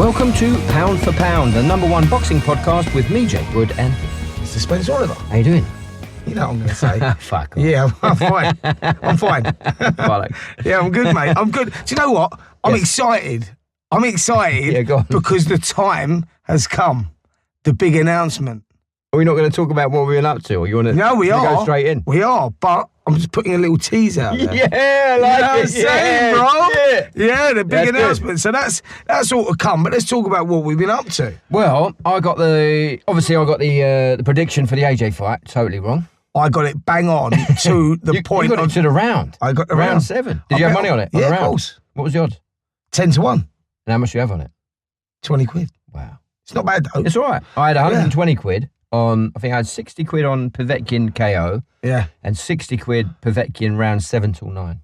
Welcome to Pound for Pound, the #1 boxing podcast with me, Jake Wood, and Mr. Spence Oliver. How you doing? You know what I'm going to say. Fuck off. Yeah, I'm fine. I'm fine. Yeah, I'm good, mate. I'm good. Do you know what? I'm excited. I'm excited Yeah, go on. because the time has come. The big announcement. Are we not going to talk about what we've been up to, or you want to? No, we are. Go straight in. We are, but I'm just putting a little tease out there. Yeah, I like You know what I'm it. saying, bro? Yeah, the big That's announcement. good. So that's all to come. But let's talk about what we've been up to. Well, I got the prediction for the AJ fight totally wrong. I got it bang on to the point. You got it to the round. I got the round round 7. Did you have money on it? Yeah, on the of round? course. What was the odds? 10-1. And how much do you have on it? 20 quid. Wow. It's not bad though. It's all right. I had 120 quid on. I think I had 60 quid on Povetkin KO. Yeah. And 60 quid Povetkin round 7 till 9.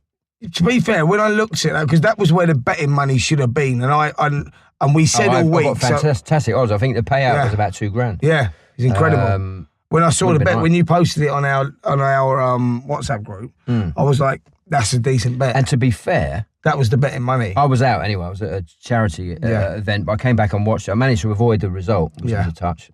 To be fair, when I looked at that, because that was where the betting money should have been, and we said all week. I got fantastic odds. I think the payout was about $2,000. Yeah, it's incredible. When I saw the bet, when you posted it on our WhatsApp group, I was like, that's a decent bet. And to be fair, that was the betting money. I was out anyway. I was at a charity event, but I came back and watched it. I managed to avoid the result, which was a touch.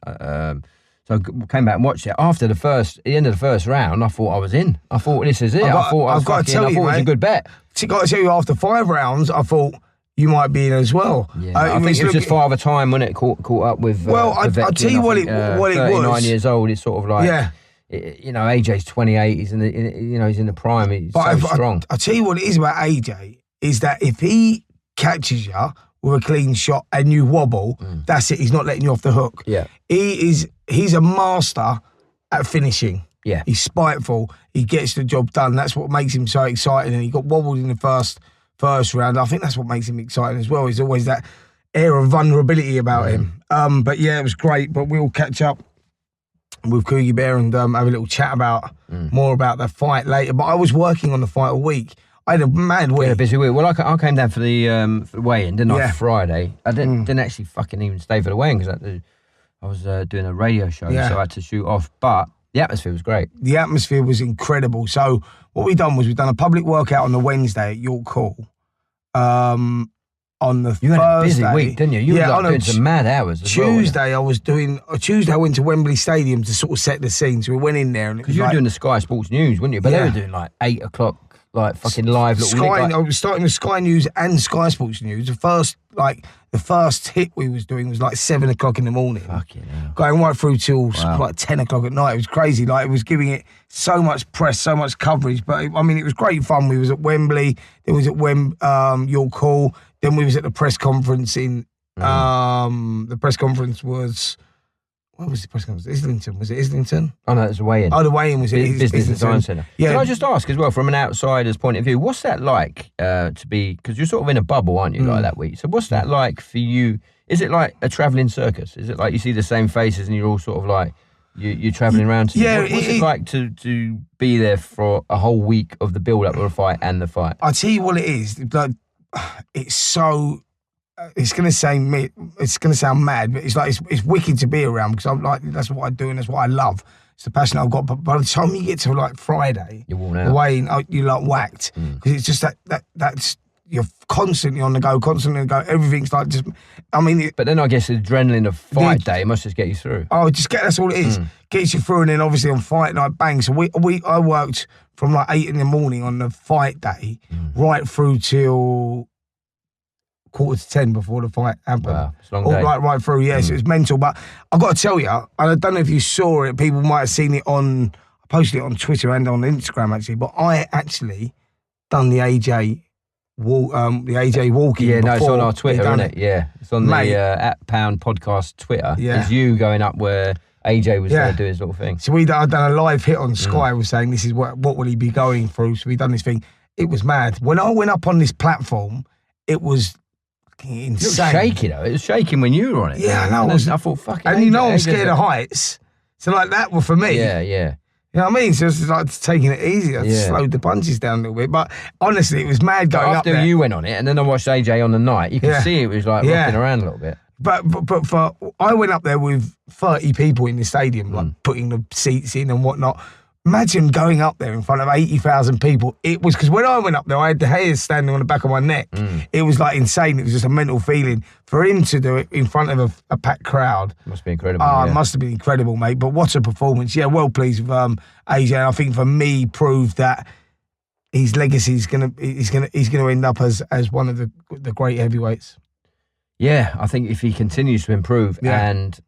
So I came back and watched it. After the end of the first round, I thought I was in. I thought, this is it. I thought it was a good bet. I got to tell you, after 5 rounds, I thought you might be in as well. Yeah, I think it was just Father Time when it caught up with. Well, I'll tell you what it was. 39 years old. It's sort of like, AJ's 28. He's in the prime. He's so strong. I'll tell you what it is about AJ is that if he catches you with a clean shot and you wobble, that's it. He's not letting you off the hook. Yeah, he's a master at finishing. Yeah, he's spiteful. He gets the job done. That's what makes him so exciting. And he got wobbled in the first round. I think that's what makes him exciting as well. There's always that air of vulnerability about him. But yeah, it was great. But we'll catch up with Coogie Bear and have a little chat about more about the fight later. But I was working on the fight all week. I had a mad week. Yeah, a busy week. Well, I came down for the weigh-in, didn't I? Friday. I didn't actually fucking even stay for the weigh-in because I was doing a radio show, so I had to shoot off. But the atmosphere was great. The atmosphere was incredible. So what we've done a public workout on the Wednesday at York Hall. On the Thursday. You had a busy week, didn't you? You were doing some mad hours as Tuesday, I went to Wembley Stadium to sort of set the scene. So we went in there. Because you were doing the Sky Sports News, weren't you? But they were doing like 8 o'clock, like fucking live. I was starting with Sky News and Sky Sports News. The first hit we was doing was like 7 o'clock in the morning. Fucking hell. Going right through till like 10 o'clock at night. It was crazy. Like, it was giving it so much press, so much coverage. But it was great fun. We was at Wembley. Then we was at York Hall. Then we was at the press conference in. The press conference was. What was the press conference? Islington. Was it Islington? Oh, no, it was the weigh-in. Oh, the weigh-in was Business Design Centre. Yeah. Can I just ask as well, from an outsider's point of view, what's that like to be, because you're sort of in a bubble, aren't you, like that week? So what's that like for you? Is it like a travelling circus? Is it like you see the same faces and you're all sort of like, you're travelling around? What's it like to be there for a whole week of the build-up of a fight and the fight? I'll tell you what it is. Like, it's so... It's gonna sound mad, but it's like it's wicked to be around because I'm like, that's what I do and that's what I love. It's the passion I've got. But by the time you get to like Friday, you're worn out. You're like whacked because it's just that's you're constantly on the go, Everything's like just. But then I guess the adrenaline of fight day must just get you through. Oh, that's all it is. Gets you through, and then obviously on fight night, bang. So I worked from like 8 in the morning on the fight day right through till 9:45 before the fight happened. Wow, it's a long day. Right through, yes, it was mental. But I've got to tell you, I don't know if you saw it, people might have seen it I posted it on Twitter and on Instagram actually, but I actually done the AJ walking. Yeah, no, it's on our Twitter, isn't it? Yeah, it's on the @Pound Podcast Twitter. Yeah. It's you going up where AJ was there to do his little thing. So I'd done a live hit on Sky, was saying this is what will he be going through. So we done this thing. It was mad. When I went up on this platform, it was insane. It was shaky though. It was shaking when you were on it. Yeah, I know. I thought, fucking. And I'm scared of heights. So like that was for me. Yeah. You know what I mean? So it's like taking it easy. I slowed the punches down a little bit. But honestly, it was mad going up there. After you went on it, and then I watched AJ on the night, you could see it was like rocking around a little bit. But I went up there with 30 people in the stadium, like putting the seats in and whatnot. Imagine going up there in front of 80,000 people. It was, because when I went up there, I had the hairs standing on the back of my neck. It was like insane. It was just a mental feeling. For him to do it in front of a packed crowd. Must be incredible. It must have been incredible, mate. But what a performance. Yeah, well pleased with AJ. And I think for me, proved that his legacy is gonna end up as one of the great heavyweights. Yeah, I think if he continues to improve and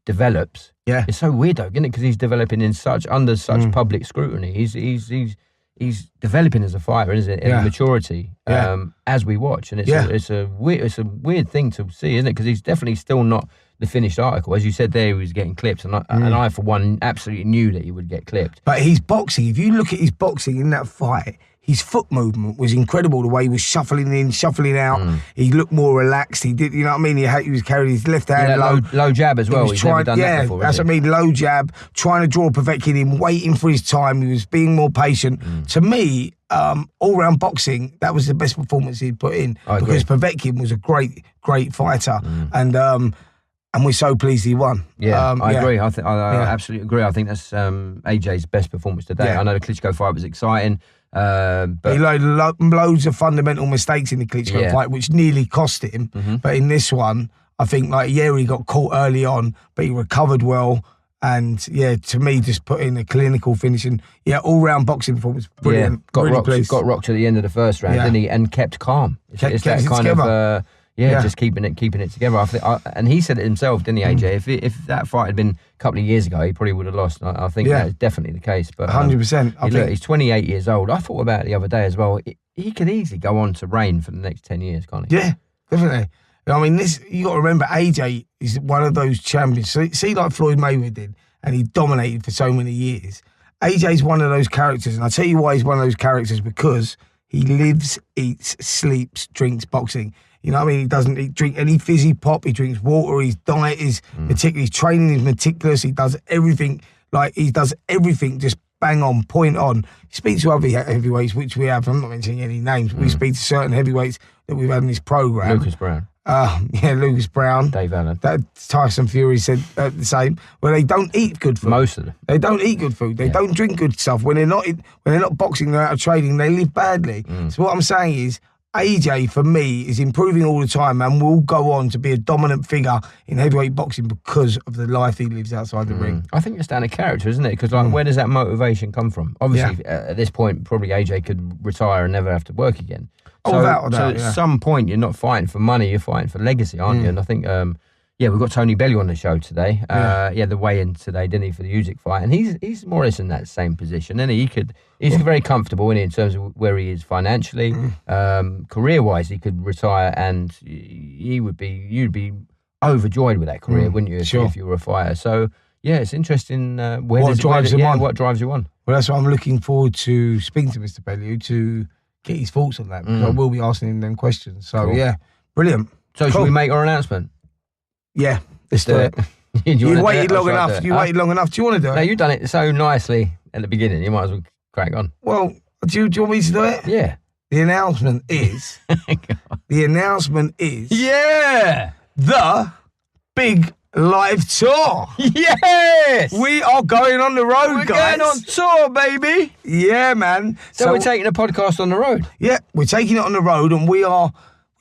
develops, it's so weird though, isn't it? Because he's developing under such public scrutiny. He's developing as a fighter, isn't it? In maturity, as we watch, and it's a weird thing to see, isn't it? Because he's definitely still not the finished article. As you said there, he was getting clipped, and I for one absolutely knew that he would get clipped. But his boxing, if you look at his boxing in that fight, his foot movement was incredible. The way he was shuffling in, shuffling out. He looked more relaxed. He did, you know what I mean? He was carrying his left hand low jab as well. He's never done that before. That's what I mean. Low jab, trying to draw Povetkin in, waiting for his time. He was being more patient. To me, all-round boxing, that was the best performance he'd put in, because Povetkin was a great fighter, and we're so pleased he won. Yeah, I agree. I absolutely agree. I think that's AJ's best performance today. I know the Klitschko fight was exciting. But he made loads of fundamental mistakes in the Klitschko fight, which nearly cost him. But in this one, I think he got caught early on, but he recovered well. And to me, just put in a clinical finish and all-round boxing performance, brilliant. Got rocked at the end of the first round, didn't he? And kept calm. It's that kind of just keeping it together. And he said it himself, didn't he, AJ? If that fight had been a couple of years ago, he probably would have lost. I think that's definitely the case. But 100%. He's 28 years old. I thought about it the other day as well. He could easily go on to reign for the next 10 years, can't he? Yeah, definitely. I mean, you got to remember, AJ is one of those champions. See, like Floyd Mayweather did, and he dominated for so many years. AJ's one of those characters, and I'll tell you why he's one of those characters, because he lives, eats, sleeps, drinks boxing. You know what I mean? He doesn't drink any fizzy pop. He drinks water. His diet is meticulous. His training is meticulous. He does everything just bang on, point on. He speaks to other heavyweights, which we have. I'm not mentioning any names. But we speak to certain heavyweights that we've had in this program. Lucas Brown. Lucas Brown. Dave Allen. Tyson Fury said the same. Well, they don't eat good food. Most of them. They don't eat good food. They don't drink good stuff. When they're not boxing, they're out of training. They live badly. So what I'm saying is, AJ, for me, is improving all the time and will go on to be a dominant figure in heavyweight boxing because of the life he lives outside the ring. I think it's down to character, isn't it? Because where does that motivation come from? Obviously, at this point, probably AJ could retire and never have to work again. So at some point, you're not fighting for money, you're fighting for legacy, aren't you? And I think, we've got Tony Bellew on the show today. The weigh-in today, didn't he, for the Usyk fight? And he's more or less in that same position, and he's very comfortable in terms of where he is financially, career-wise. He could retire, and you'd be overjoyed with that career, wouldn't you? If you were a fighter. So it's interesting. What drives you on? Well, that's why I'm looking forward to speaking to Mr. Bellew to get his thoughts on that, because I will be asking him them questions. So brilliant. So should we make our announcement? Yeah, let's do it. You waited long enough. You waited long enough. Do you want to do it? No, you've done it so nicely at the beginning. You might as well crack on. Well, do you want me to do it? Yeah. The announcement is... the big live tour. Yes! We are going on the road, guys. We're going on tour, baby. Yeah, man. So we're taking a podcast on the road. Yeah, we're taking it on the road, and we're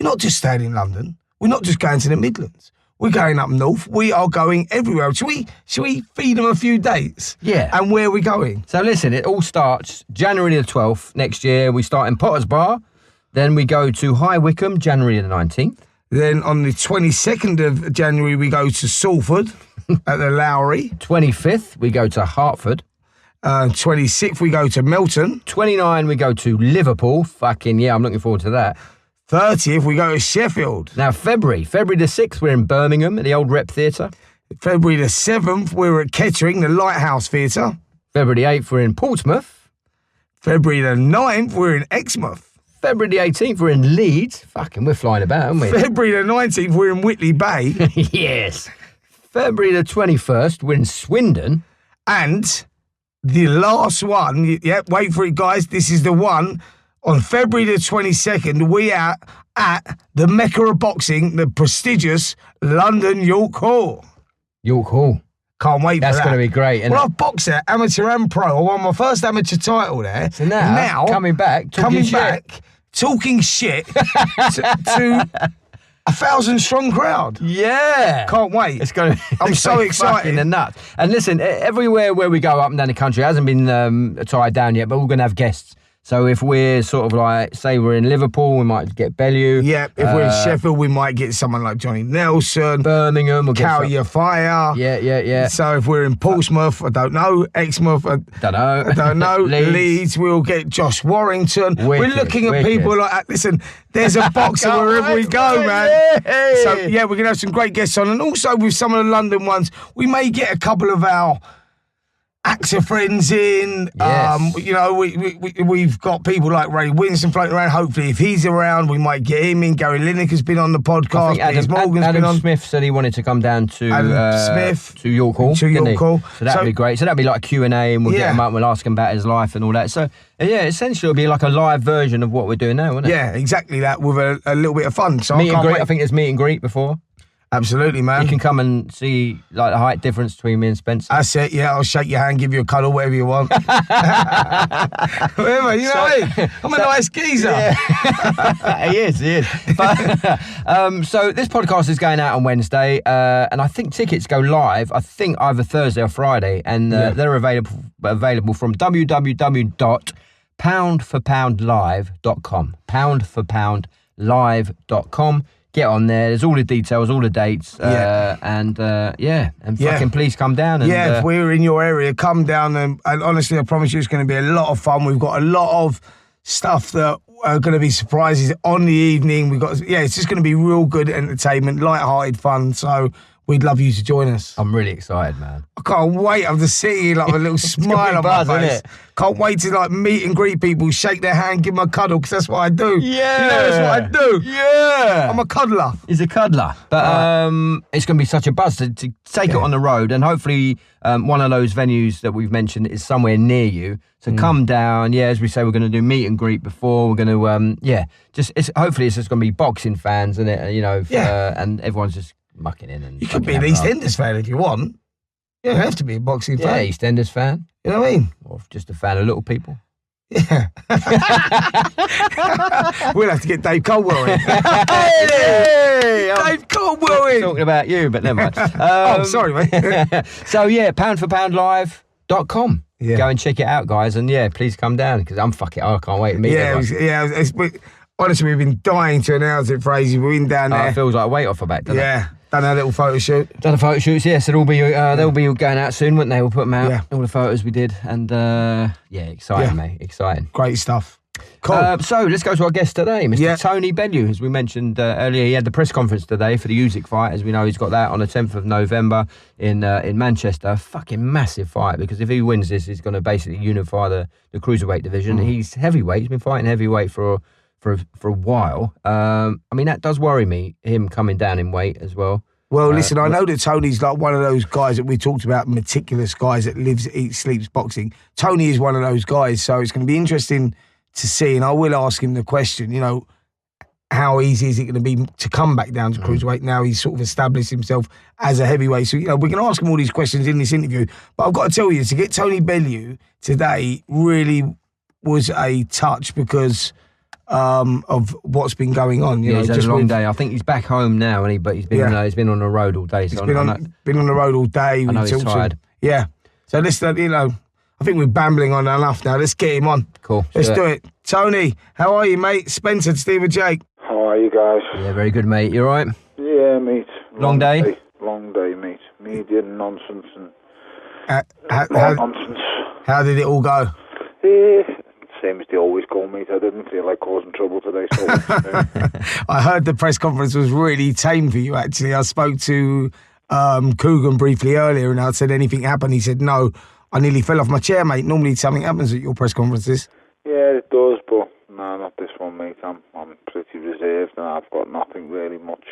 not just staying in London. We're not just going to the Midlands. We're going up north. We are going everywhere. Should we feed them a few dates? Yeah. And where are we going? So listen, it all starts January the 12th next year. We start in Potter's Bar. Then we go to High Wycombe, January the 19th. Then on the 22nd of January, we go to Salford at the Lowry. 25th, we go to Hertford. 26th, we go to Melton. 29th, we go to Liverpool. Fucking yeah, I'm looking forward to that. 30th, we go to Sheffield. Now, February the 6th, we're in Birmingham at the Old Rep Theatre. February the 7th, we're at Kettering, the Lighthouse Theatre. February the 8th, we're in Portsmouth. February the 9th, we're in Exmouth. February the 18th, we're in Leeds. Fucking, we're flying about, aren't we? February the 19th, we're in Whitley Bay. Yes. February the 21st, we're in Swindon. And the last one, wait for it, guys, this is the one. On February the 22nd, we are at the Mecca of Boxing, the prestigious London York Hall. York Hall. Can't wait for that. That's going to be great, isn't Well, it? I've boxed there, amateur and pro. I won my first amateur title there. So now coming back, talking shit to 1,000-strong crowd. Yeah. Can't wait. It's going to I'm so excited. Fucking nuts. And listen, everywhere where we go up and down the country, it hasn't been tied down yet, but we're going to have guests. So if we're sort of like, say we're in Liverpool, we might get Bellew. Yeah, if we're in Sheffield, we might get someone like Johnny Nelson. Birmingham, we'll Carry Your Fire. Yeah. So if we're in Portsmouth, I don't know. Exmouth, I don't know. Leeds, we'll get Josh Warrington. We're looking at people like that. Listen, there's a boxer wherever we go, man. Yeah. So yeah, we're going to have some great guests on. And also with some of the London ones, we may get a couple of our actor friends in. Yes. We've got people like Ray Winston floating around. Hopefully, if he's around, we might get him in. Gary Lineker's been on the podcast. Adam Smith said he wanted to come down to York Hall. To York Hall. So that'd be great. So that'd be like a Q&A, and we'll get him up and we'll ask him about his life and all that. So yeah, essentially it'll be like a live version of what we're doing now, won't it? Yeah, exactly that, with a little bit of fun. So meet and greet. I think there's meet and greet before. Absolutely, man. You can come and see like the height difference between me and Spencer. That's it, yeah. I'll shake your hand, give you a cuddle, whatever you want. Whatever, you know what I mean? I'm a nice geezer. Yeah. He is. But, so this podcast is going out on Wednesday, and I think tickets go live, I think either Thursday or Friday, and they're available from www.poundforpoundlive.com. Poundforpoundlive.com. Get on there. There's all the details, all the dates, and fucking please come down. And, if we're in your area, come down, and honestly, I promise you, it's going to be a lot of fun. We've got a lot of stuff that are going to be surprises on the evening. It's just going to be real good entertainment, light-hearted fun. So we'd love you to join us. I'm really excited, man. I can't wait. I'm just sitting like with a little smile on my face. Can't wait to like meet and greet people, shake their hand, give them a cuddle, because that's what I do. Yeah. You know, that's what I do. Yeah. I'm a cuddler. He's a cuddler. But it's going to be such a buzz to take it on the road, and hopefully one of those venues that we've mentioned is somewhere near you. So come down. Yeah, as we say, we're going to do meet and greet before. We're going to, hopefully it's just going to be boxing fans, and and everyone's just mucking in. And you could be an EastEnders fan if you want. You don't have to be a boxing fan. Yeah, EastEnders fan. You know what I mean? Or just a fan of little people. Yeah. We'll have to get Dave Caldwell in. Dave Caldwell in. Talking about you, but never mind. Sorry, mate. So yeah, poundforpoundlive.com. Yeah. Go and check it out, guys. And yeah, please come down, because I can't wait to meet everyone. Honestly, we've been dying to announce it, Fraser. We've been down there. It feels like a weight off our back, doesn't it? Yeah. Done a little photo shoot. Done the photo shoots, yes. They'll be going out soon, won't they? We'll put them out, all the photos we did. And exciting, mate. Exciting. Great stuff. Cool. So let's go to our guest today, Mr. Tony Bellew. As we mentioned earlier, he had the press conference today for the Usyk fight. As we know, he's got that on the 10th of November in Manchester. Fucking massive fight, because if he wins this, he's going to basically unify the cruiserweight division. He's heavyweight. He's been fighting heavyweight for a while. I mean, that does worry me, him coming down in weight as well. Well, listen, I know that Tony's like one of those guys that we talked about, meticulous guys that lives, eats, sleeps boxing. Tony is one of those guys, so it's going to be interesting to see, and I will ask him the question, how easy is it going to be to come back down to cruiserweight now he's sort of established himself as a heavyweight? So, we're going to ask him all these questions in this interview, but I've got to tell you, to get Tony Bellew today really was a touch, because of what's been going on. He's had a long day. I think he's back home now, but he's been he's been on the road all day. So been on the road all day. I know he's tired. Yeah. So let's, I think we're bambling on enough now. Let's get him on. Cool. Let's do it. Tony, how are you, mate? Spencer, Steve and Jake. How are you guys? Yeah, very good, mate. You all right? Yeah, mate. Long day? Long day, mate. Media nonsense and nonsense. How did it all go? Same as they always call, mate. I didn't feel like causing trouble today. So I heard the press conference was really tame for you, actually. I spoke to Coogan briefly earlier, and I said, anything happened? He said, no, I nearly fell off my chair, mate. Normally something happens at your press conferences. Yeah, it does, but no, not this one, mate. I'm pretty reserved, and I've got nothing really much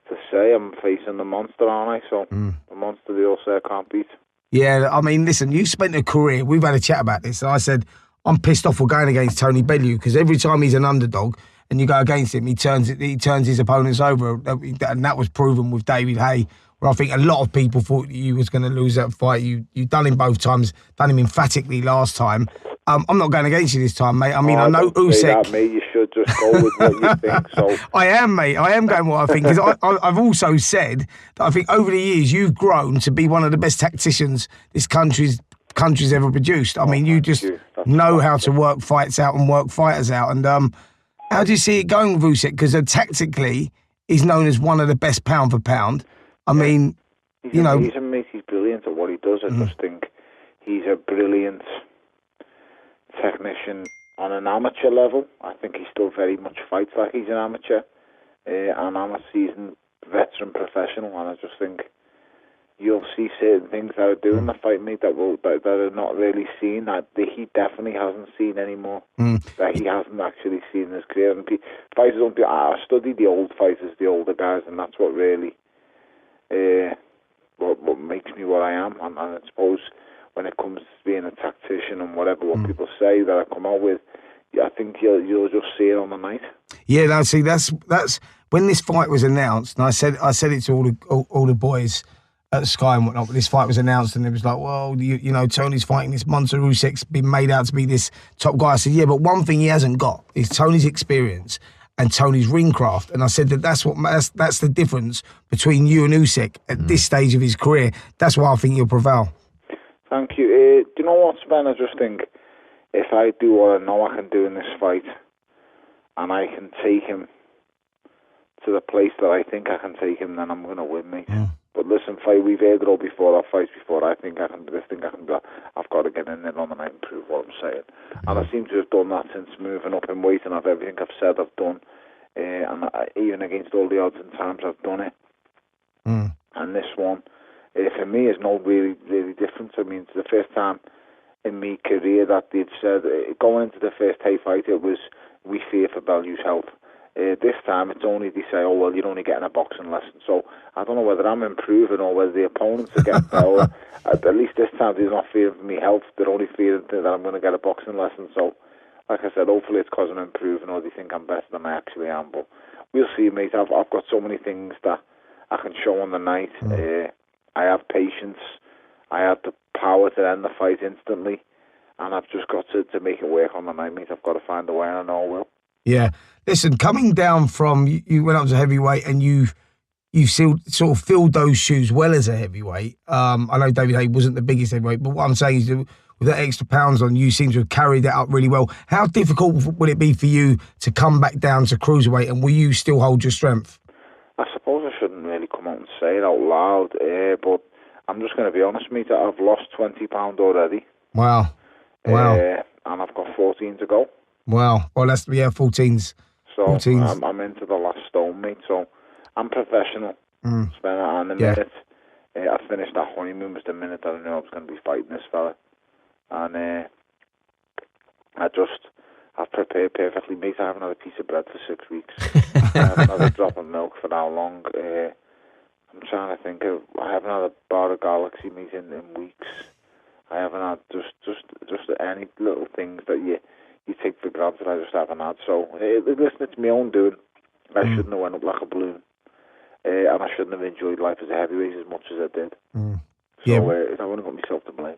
to say. I'm facing the monster, aren't I? So the monster they all say I can't beat. Yeah, I mean, listen, you spent a career, we've had a chat about this, I said, I'm pissed off we're going against Tony Bellew, because every time he's an underdog and you go against him, he turns his opponents over, and that was proven with David Hay where I think a lot of people thought you was going to lose that fight. You done him both times, done him emphatically last time. I'm not going against you this time, mate. I mean, I know don't say Usyk. that, mate. You should just go with what you think. So I am, mate. I am going what I think, because I've also said that I think over the years you've grown to be one of the best tacticians this country's ever produced. I mean, you just know how to work fights out and work fighters out. And how do you see it going with Usyk? Because tactically, he's known as one of the best pound for pound. I mean, he's you know, amazing, mate. He's brilliant at what he does. I just think he's a brilliant technician on an amateur level. I think he still very much fights like he's an amateur, and I'm a seasoned veteran professional, and I just think you'll see certain things that are doing the fight, mate, that are not really seen, that he definitely hasn't seen anymore, that he hasn't actually seen in his career. And fighters don't do. I study the old fighters, the older guys, and that's what really what makes me what I am. And I suppose when it comes to being a tactician and what people say that I come out with, I think you'll just see it on the night. Yeah, no, see, that's when this fight was announced, and I said it to all the boys at Sky and whatnot, but this fight was announced and it was like, well, you know, Tony's fighting this monster. Usyk's been made out to be this top guy. I said, yeah, but one thing he hasn't got is Tony's experience and Tony's ring craft. And I said that's the difference between you and Usyk at this stage of his career. That's why I think you'll prevail. Thank you. Do you know what, Sven? I just think if I do what I know I can do in this fight and I can take him to the place that I think I can take him, then I'm going to win, mate. But listen, we've heard it all before, I've fights before. I think I can do this, I've got to get in there on the night and prove what I'm saying. And I seem to have done that since moving up in weight, and everything I've said I've done. And even against all the odds and times, I've done it. And this one, for me, is no really, really different. I mean, it's the first time in my career that they'd said, going into the first Hay fight, it was, we fear for Bellew's health. This time it's only they say, oh well, you're only getting a boxing lesson. So I don't know whether I'm improving or whether the opponents are getting better. At least this time they're not fearing for me health, they're only fearing that I'm going to get a boxing lesson. So like I said, hopefully it's because I'm improving or they think I'm better than I actually am. But we'll see, mate. I've got so many things that I can show on the night. I have patience, I have the power to end the fight instantly, and I've just got to make it work on the night, mate. I've got to find a way, and I know I will. Yeah. Listen, coming down from, you went up to heavyweight and you sort of filled those shoes well as a heavyweight. I know David Haye wasn't the biggest heavyweight, but what I'm saying is that with that extra pounds on, you seem to have carried that up really well. How difficult would it be for you to come back down to cruiserweight, and will you still hold your strength? I suppose I shouldn't really come out and say it out loud, but I'm just going to be honest, mate. I've lost 20 pounds already. Wow. And I've got 14 to go. Wow. Well, that's 14s. So 14s. I'm into the last stone, mate. So I'm professional. And the minute I finished that honeymoon was the minute that I knew I was going to be fighting this fella. And I've prepared perfectly, mate. I haven't had a piece of bread for 6 weeks. I haven't had a drop of milk for how long? I'm trying to think I haven't had a bar of Galaxy, mate, in weeks. I haven't had just any little things that you take for granted. I just haven't had. So listen, it's my own doing. I shouldn't have went up like a balloon, and I shouldn't have enjoyed life as a heavyweight as much as I did. So I wouldn't got myself to blame.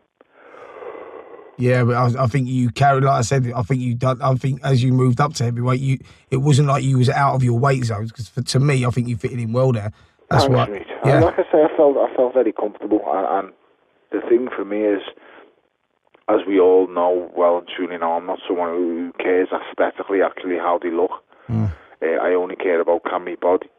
Yeah, but I think you carried, like I said, I think as you moved up to heavyweight, it wasn't like you was out of your weight zones, because to me, I think you fitted in well there. That's why. Yeah. Like I say, I felt very comfortable, and the thing for me is, as we all know, well and truly know, I'm not someone who cares aesthetically actually how they look. I only care about, can my body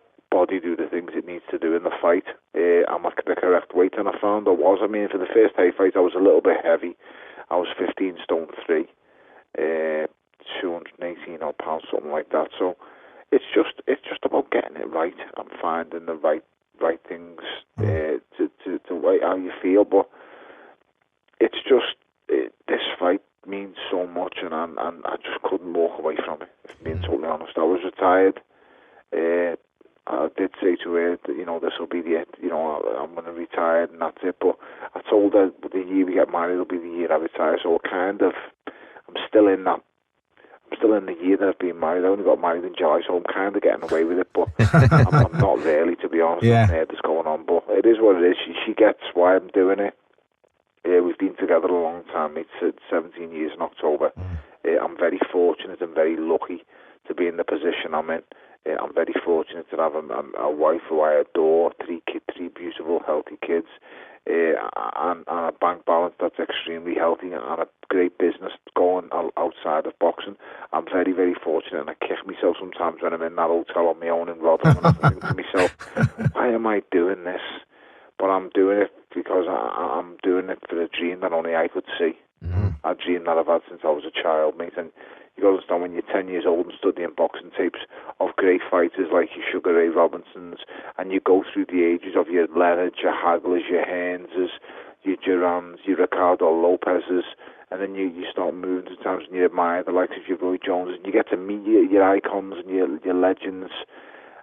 do the things it needs to do in the fight. I'm at the correct weight, and I found I was. I mean, for the first Hay fight, I was a little bit heavy. I was 15 stone 3, 218 odd pounds, something like that. So it's just about getting it right and finding the right things to weigh how you feel. But it's just this fight means so much, and I just couldn't walk away from it. If I'm being totally honest, I was retired. I did say to her that, this will be the end. I'm going to retire and that's it. But I told her the year we get married will be the year I retire. So I'm still in that. still in the year that I've been married. I only got married in July, so I'm kind of getting away with it, but I'm not really, to be honest. Yeah. That's going on, but it is what it is. She gets why I'm doing it. We've been together a long time. It's 17 years in October. I'm very fortunate and very lucky to be in the position I'm in. I'm very fortunate to have a wife who I adore, three beautiful, healthy kids, and a bank balance that's extremely healthy, and a great business going outside of boxing. I'm very, very fortunate, and I kick myself sometimes when I'm in that hotel on my own in Rotherham, and I think to myself, why am I doing this? But I'm doing it because I'm doing it for a dream that only I could see. A dream that I've had since I was a child, mate. And you got to understand, when you're 10 years old and studying boxing tapes of great fighters like your Sugar Ray Robinsons, and you go through the ages of your Leonard, your Haglers, your Hainses, your Durans, your Ricardo Lopez's, and then you start moving to times when you admire the likes of your Roy Jones, and you get to meet your icons and your legends,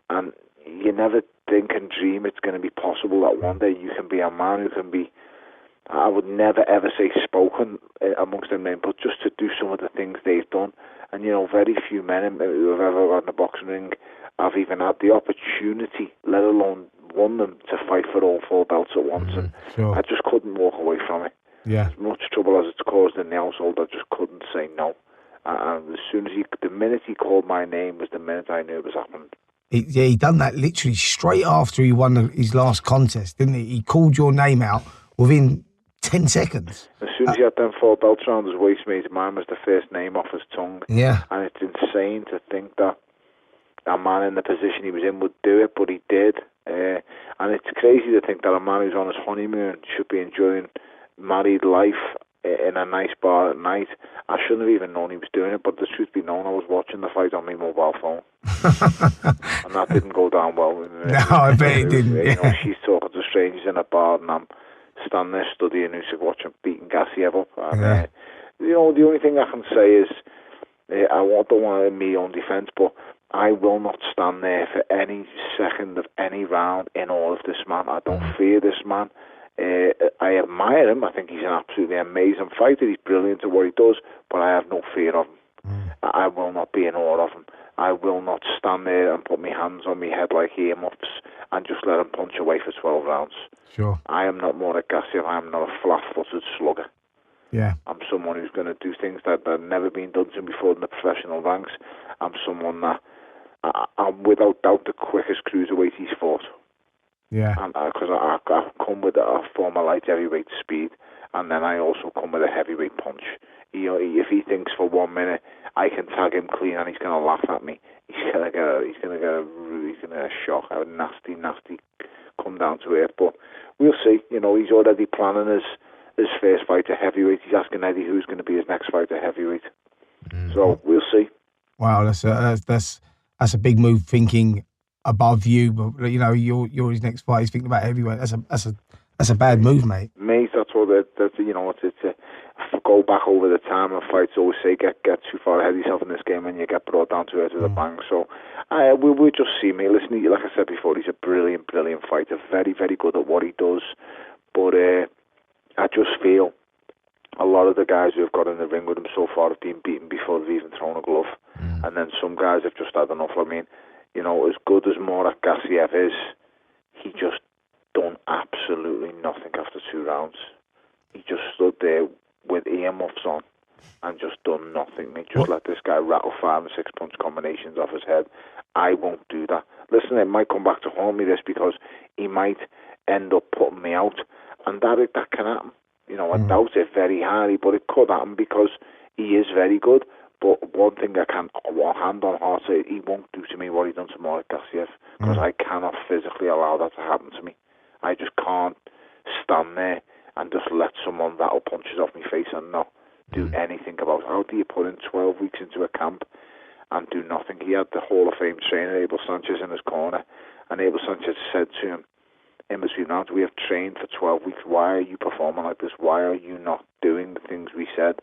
and you never think and dream it's going to be possible that one day you can be a man who can be, I would never ever say spoken amongst them men, but just to do some of the things they've done. And, you know, very few men who have ever gone in the boxing ring have even had the opportunity, let alone won them, to fight for all 4 belts at once. And Sure. I just couldn't walk away from it. Yeah. As much trouble as it's caused in the household, I just couldn't say no. And as soon as the minute he called my name was the minute I knew it was happening. He done that literally straight after he won his last contest, didn't he? He called your name out within 10 seconds. As soon as he had them 4 belts around his waist, mate, mine was the first name off his tongue. Yeah. And it's insane to think that a man in the position he was in would do it, but he did. And it's crazy to think that a man who's on his honeymoon should be enjoying married life in a nice bar at night. I shouldn't have even known he was doing it, but the truth be known, I was watching the fight on my mobile phone. And that didn't go down well. No, I bet it didn't. You know, she's talking to strangers in a bar, and I'm standing there studying Usyk, watching, beating Gassiev up. And, you know, the only thing I can say is, I don't want to in my own defence, but I will not stand there for any second of any round in all of this man. I don't fear this man. I admire him. I think he's an absolutely amazing fighter. He's brilliant at what he does, but I have no fear of him. I will not be in awe of him. I will not stand there and put my hands on my head like earmuffs and just let him punch away for 12 rounds. Sure. I am not more aggressive. I am not a flat-footed slugger. Yeah. I'm someone who's going to do things that have never been done to me before in the professional ranks. I'm someone that I'm without doubt the quickest cruiserweight he's fought. Yeah. Because I come with a former light heavyweight speed, and then I also come with a heavyweight punch. You know, if he thinks for 1 minute I can tag him clean and he's going to laugh at me, he's going to get a shock, a nasty come down to earth. But we'll see. You know, he's already planning his first fight at heavyweight. He's asking Eddie who's going to be his next fight at heavyweight. So we'll see. Wow, that's a big move, thinking above you, but you know you're his next fight. He's thinking about heavyweight. That's a bad move, mate. Mate, that's what that's you know. It's go back over the time of fights. Always say get too far ahead of yourself in this game, and you get brought down to earth with a bang. So we'll just see, mate. Listen, like I said before, he's a brilliant fighter. Very, very good at what he does. But I just feel a lot of the guys who have got in the ring with him so far have been beaten before they've even thrown a glove, and then some guys have just had enough. I mean, you know, as good as Murat Gassiev is, he just done absolutely nothing after 2 rounds. He just stood there with earmuffs on and just done nothing. He just let this guy rattle 5 and 6 punch combinations off his head. I won't do that. Listen, it might come back to haunt me, this, because he might end up putting me out, and that can happen. You know, I doubt it very highly, but it could happen because he is very good. But one thing I can, hand on heart, say, he won't do to me what he done to Murat Gassiev, because I cannot physically allow that to happen to me. I just can't stand there and just let someone rattle punches off my face and not do anything about it. How do you put in 12 weeks into a camp and do nothing? He had the Hall of Fame trainer, Abel Sanchez, in his corner, and Abel Sanchez said to him, in between rounds, we have trained for 12 weeks. Why are you performing like this? Why are you not doing the things we said?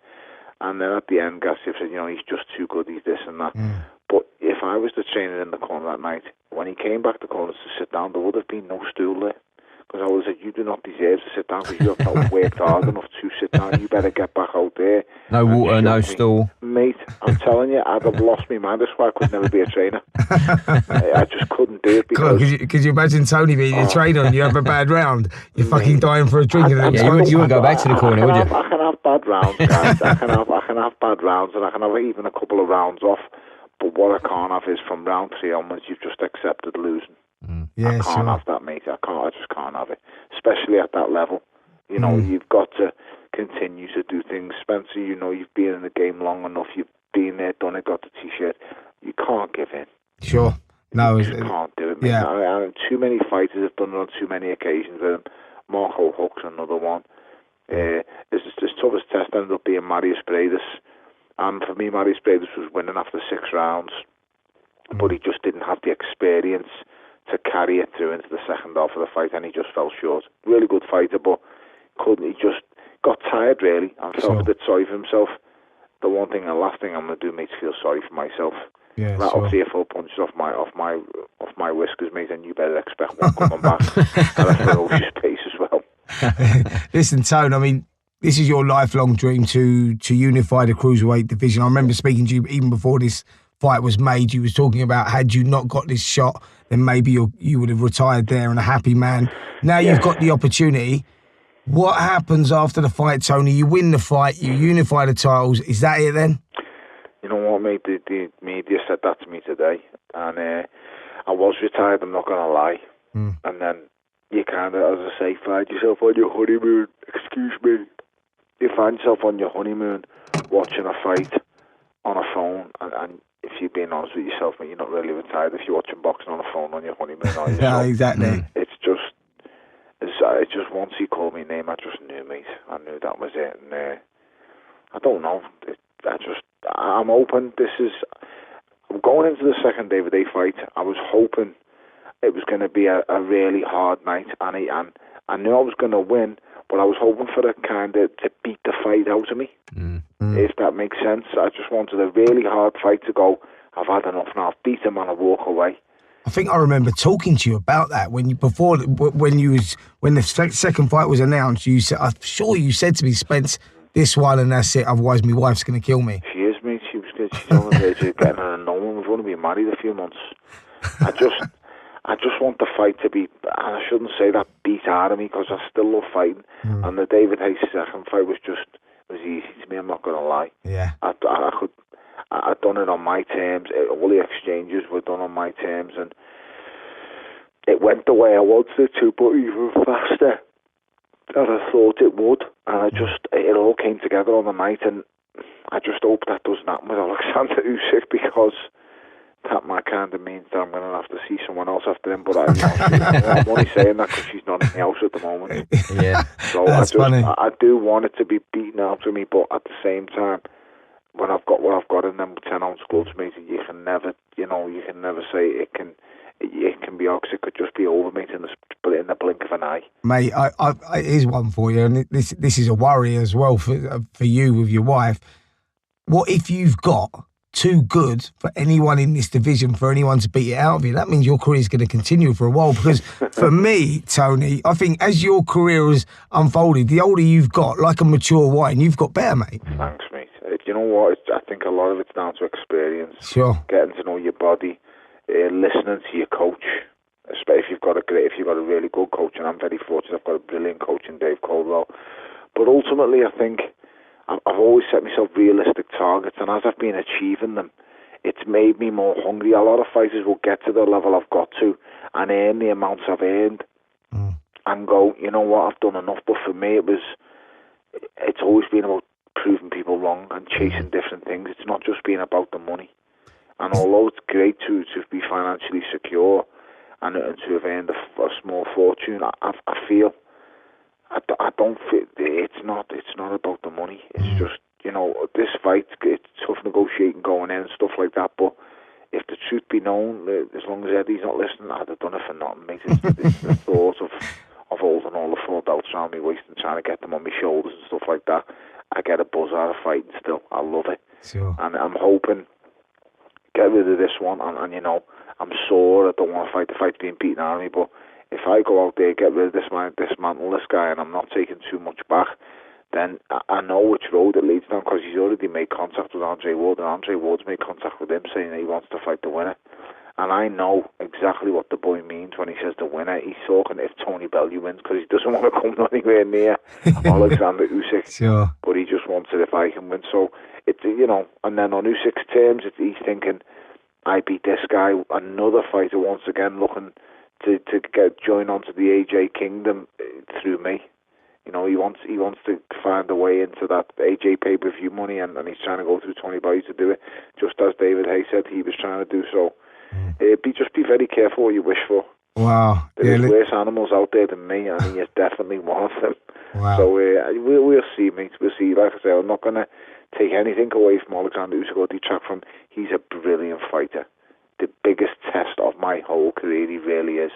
And then at the end, Gassiev said, you know, he's just too good, he's this and that. But if I was the trainer in the corner that night, when he came back to the corner to sit down, there would have been no stool there. Because I would have said, you do not deserve to sit down because you have not worked hard enough to sit down. You better get back out there. No water, no stool. Mate, I'm telling you, I'd have lost my mind. That's why I could never be a trainer. I just couldn't do it because... Could you imagine Tony being a trainer and you have a bad round? You're fucking dying for a drink. Yeah, you wouldn't go back to the corner, would you? I can have bad rounds, guys. I can have bad rounds, and I can have even a couple of rounds off. But what I can't have is from round 3 onwards, you've just accepted losing. Yeah, I can't have that, mate. I just can't have it, especially at that level. You know, you've got to continue to do things. Spencer, you know, you've been in the game long enough. You've been there, done it, got the T-shirt. You can't give in. Sure. No, you just can't do it, mate. Yeah. Too many fighters have done it on too many occasions with him. Marco Huck's another one. His toughest test ended up being Marius Bradis. And for me, Marius Bradis was winning after 6 rounds. But he just didn't have the experience to carry it through into the second half of the fight, and he just fell short. Really good fighter, but couldn't. He just got tired, really, and felt a bit sorry for himself. The one thing and last thing I'm going to do, mate, is feel sorry for myself. Yeah, Rattle 3 or 4 punches off my whiskers, mate, and you better expect one coming back at a ferocious pace as well. Listen, Tone, I mean, this is your lifelong dream to unify the cruiserweight division. I remember speaking to you even before this fight was made. You was talking about, had you not got this shot, then maybe you would have retired there and a happy man. Now you've got the opportunity. What happens after the fight, Tony? You win the fight, you unify the titles. Is that it then? You know what, mate? The media said that to me today, and I was retired, I'm not going to lie. And then you kind of, as I say, find yourself on your honeymoon. Excuse me. You find yourself on your honeymoon watching a fight on a phone, and if you're being honest with yourself, mate, you're not really retired if you're watching boxing on a phone on your honeymoon, are you? Yeah, exactly. It's just once he called me name, I just knew, mate. I knew that was it, and I don't know. I'm open. I'm going into the second David fight. I was hoping it was going to be a really hard night, and I knew I was going to win, but I was hoping for it kind of to beat the fight out of me, if that makes sense. I just wanted a really hard fight to go, I've had enough now, I've beat him and I walk away. I think I remember talking to you about that when the second fight was announced. You said, I'm sure you said to me, Spence, this one and that's it. Otherwise, my wife's going to kill me. She is, mate. She's on the verge of getting an unknown. We've only been married a few months. I just want the fight to be, and I shouldn't say that, beat out of me, because I still love fighting. And the David Hayes second fight was easy to me. I'm not going to lie. Yeah. I'd done it on my terms. All the exchanges were done on my terms, and it went the way I wanted it to, but even faster than I thought it would. And it all came together on the night, and I just hope that doesn't happen with Alexander Usyk, because that might kind of means that I'm going to have to see someone else after him. But I'm only saying that because she's not in the house at the moment. Yeah, so funny. I do want it to be beaten out of me, but at the same time, when I've got what I've got in them 10-ounce gloves, mate, you can never say it can be out, 'cause it could just be over, mate, in the blink of an eye. Mate, here's one for you, and this is a worry as well for you with your wife. What if you've got too good for anyone in this division, for anyone to beat it out of you? That means your career is going to continue for a while, because for me, Tony, I think as your career has unfolded, the older you've got, like a mature wine, you've got better, mate. Thanks, mate. You know what? I think a lot of it's down to experience. Sure. Getting to know your body, listening to your coach, especially if you've got a really good coach, and I'm very fortunate. I've got a brilliant coach in Dave Caldwell. But ultimately, I think I've always set myself realistic targets, and as I've been achieving them, it's made me more hungry. A lot of fighters will get to the level I've got to and earn the amounts I've earned and go, you know what, I've done enough. But for me, it's always been about proving people wrong and chasing different things. It's not just been about the money. And although it's great to be financially secure and to have earned a small fortune, I feel I don't feel it's not about the money. It's just, this fight, it's tough negotiating going in and stuff like that, but if the truth be known, as long as Eddie's not listening, I'd have done it for nothing, mate. It's the thought of holding all the 4 belts around my waist and trying to get them on my shoulders and stuff like that. I get a buzz out of fighting still. I love it. Sure. And I'm hoping get rid of this one, and I'm sore. I don't want to fight the fight's being beaten out of me, but if I go out there, get rid of this man, dismantle this guy, and I'm not taking too much back, then I know which road it leads down, because he's already made contact with Andre Ward, and Andre Ward's made contact with him saying that he wants to fight the winner. And I know exactly what the boy means when he says the winner. He's talking if Tony Bellew wins, because he doesn't want to come anywhere near Alexander Usyk. Sure. But he just wants it if I can win. So it's, you know, and then on Usyk's terms, he's thinking, I beat this guy, another fighter once again looking to join onto the AJ kingdom through me. You know, he wants to find a way into that AJ pay-per-view money, and he's trying to go through Tony Bellew to do it, just as David Hay said he was trying to do. So just be very careful what you wish for. Wow. There's worse animals out there than me, and he is definitely one of them. Wow. So we'll see, mate. We'll see. Like I say, I'm not going to take anything away from Alexander Usyk or detract from him. He's a brilliant fighter. The biggest test of my whole career, he really is.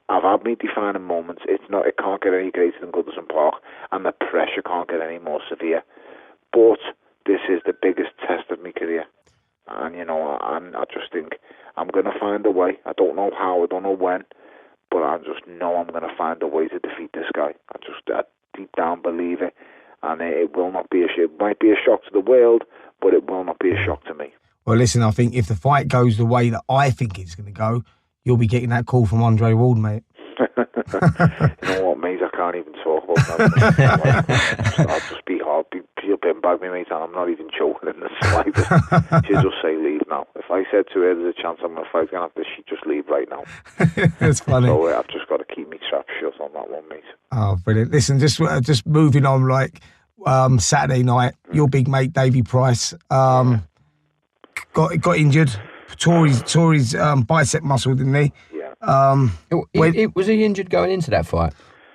I've had me defining moments. It can't get any greater than Goodison Park, and the pressure can't get any more severe. But this is the biggest test of my career, and you know, I just think I'm going to find a way. I don't know how, I don't know when, but I just know I'm going to find a way to defeat this guy. I deep down believe it, and it will not be it might be a shock to the world, but it will not be a shock to me. Well, listen, I think if the fight goes the way that I think it's going to go, you'll be getting that call from Andre Ward, mate. You know what, mate? I can't even talk about that. I'll just be hard. She'll bin bag me, mate, and I'm not even joking in the slightest. She'll just say, leave now. If I said to her, there's a chance I'm going to fight again after, she'd just leave right now. That's funny. So I've just got to keep me trap shut on that one, mate. Oh, brilliant. Listen, just moving on, like Saturday night, your big mate, Davey Price, got injured. Tore his bicep muscle, didn't he? Yeah. Was he injured going into that fight?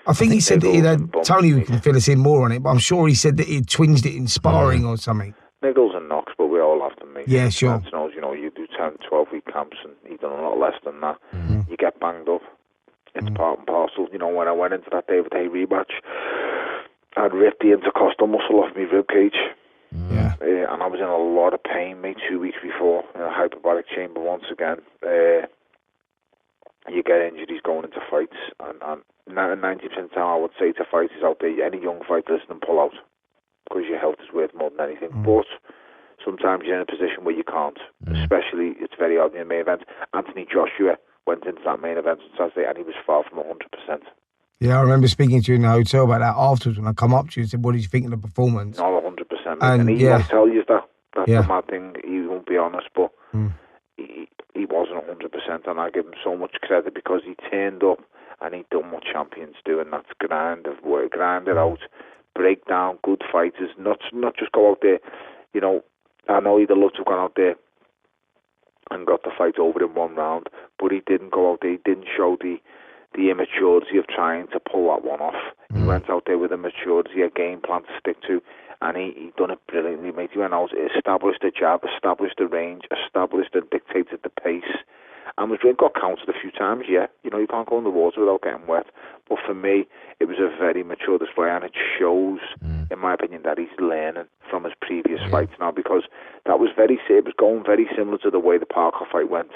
I think he said that he had, Tony can fill us in more on it, but I'm sure he said that he twinged it in sparring or something. Niggles and knocks, but we all have them, mate. Yeah, sure. Knows, you know, you do 10, 12-week camps, and he's done a lot less than that. You get banged up. It's part and parcel. You know, when I went into that David Hay rematch, I'd ripped the intercostal muscle off my rib cage. Yeah. And I was in a lot of pain, mate, 2 weeks before, in a hyperbaric chamber once again. You get injuries going into fights, and 90% of the time I would say to fighters out there, any young fighter, listen and pull out, because your health is worth more than anything. But sometimes you're in a position where you can't, especially, it's very odd in the main event. Anthony Joshua went into that main event on Saturday, and he was far from 100%. Yeah, I remember speaking to you in the hotel about that afterwards when I come up to you and said, what did you think of the performance? Not 100%. And he won't tell you that. That's the mad thing. He won't be honest, but he wasn't 100%, and I give him so much credit because he turned up and he done what champions do, and that's grind it out, break down good fighters, not just go out there. You know, I know he'd have loved to have gone out there and got the fight over in one round, but he didn't go out there. He didn't show the immaturity of trying to pull that one off. He went out there with a maturity, a game plan to stick to, and he done it brilliantly, mate. He went out, established the jab, established the range, established and dictated the pace, and was got counted a few times, yeah. You know, you can't go in the water without getting wet. But for me, it was a very mature display, and it shows, in my opinion, that he's learning from his previous fights now, because it was going very similar to the way the Parker fight went.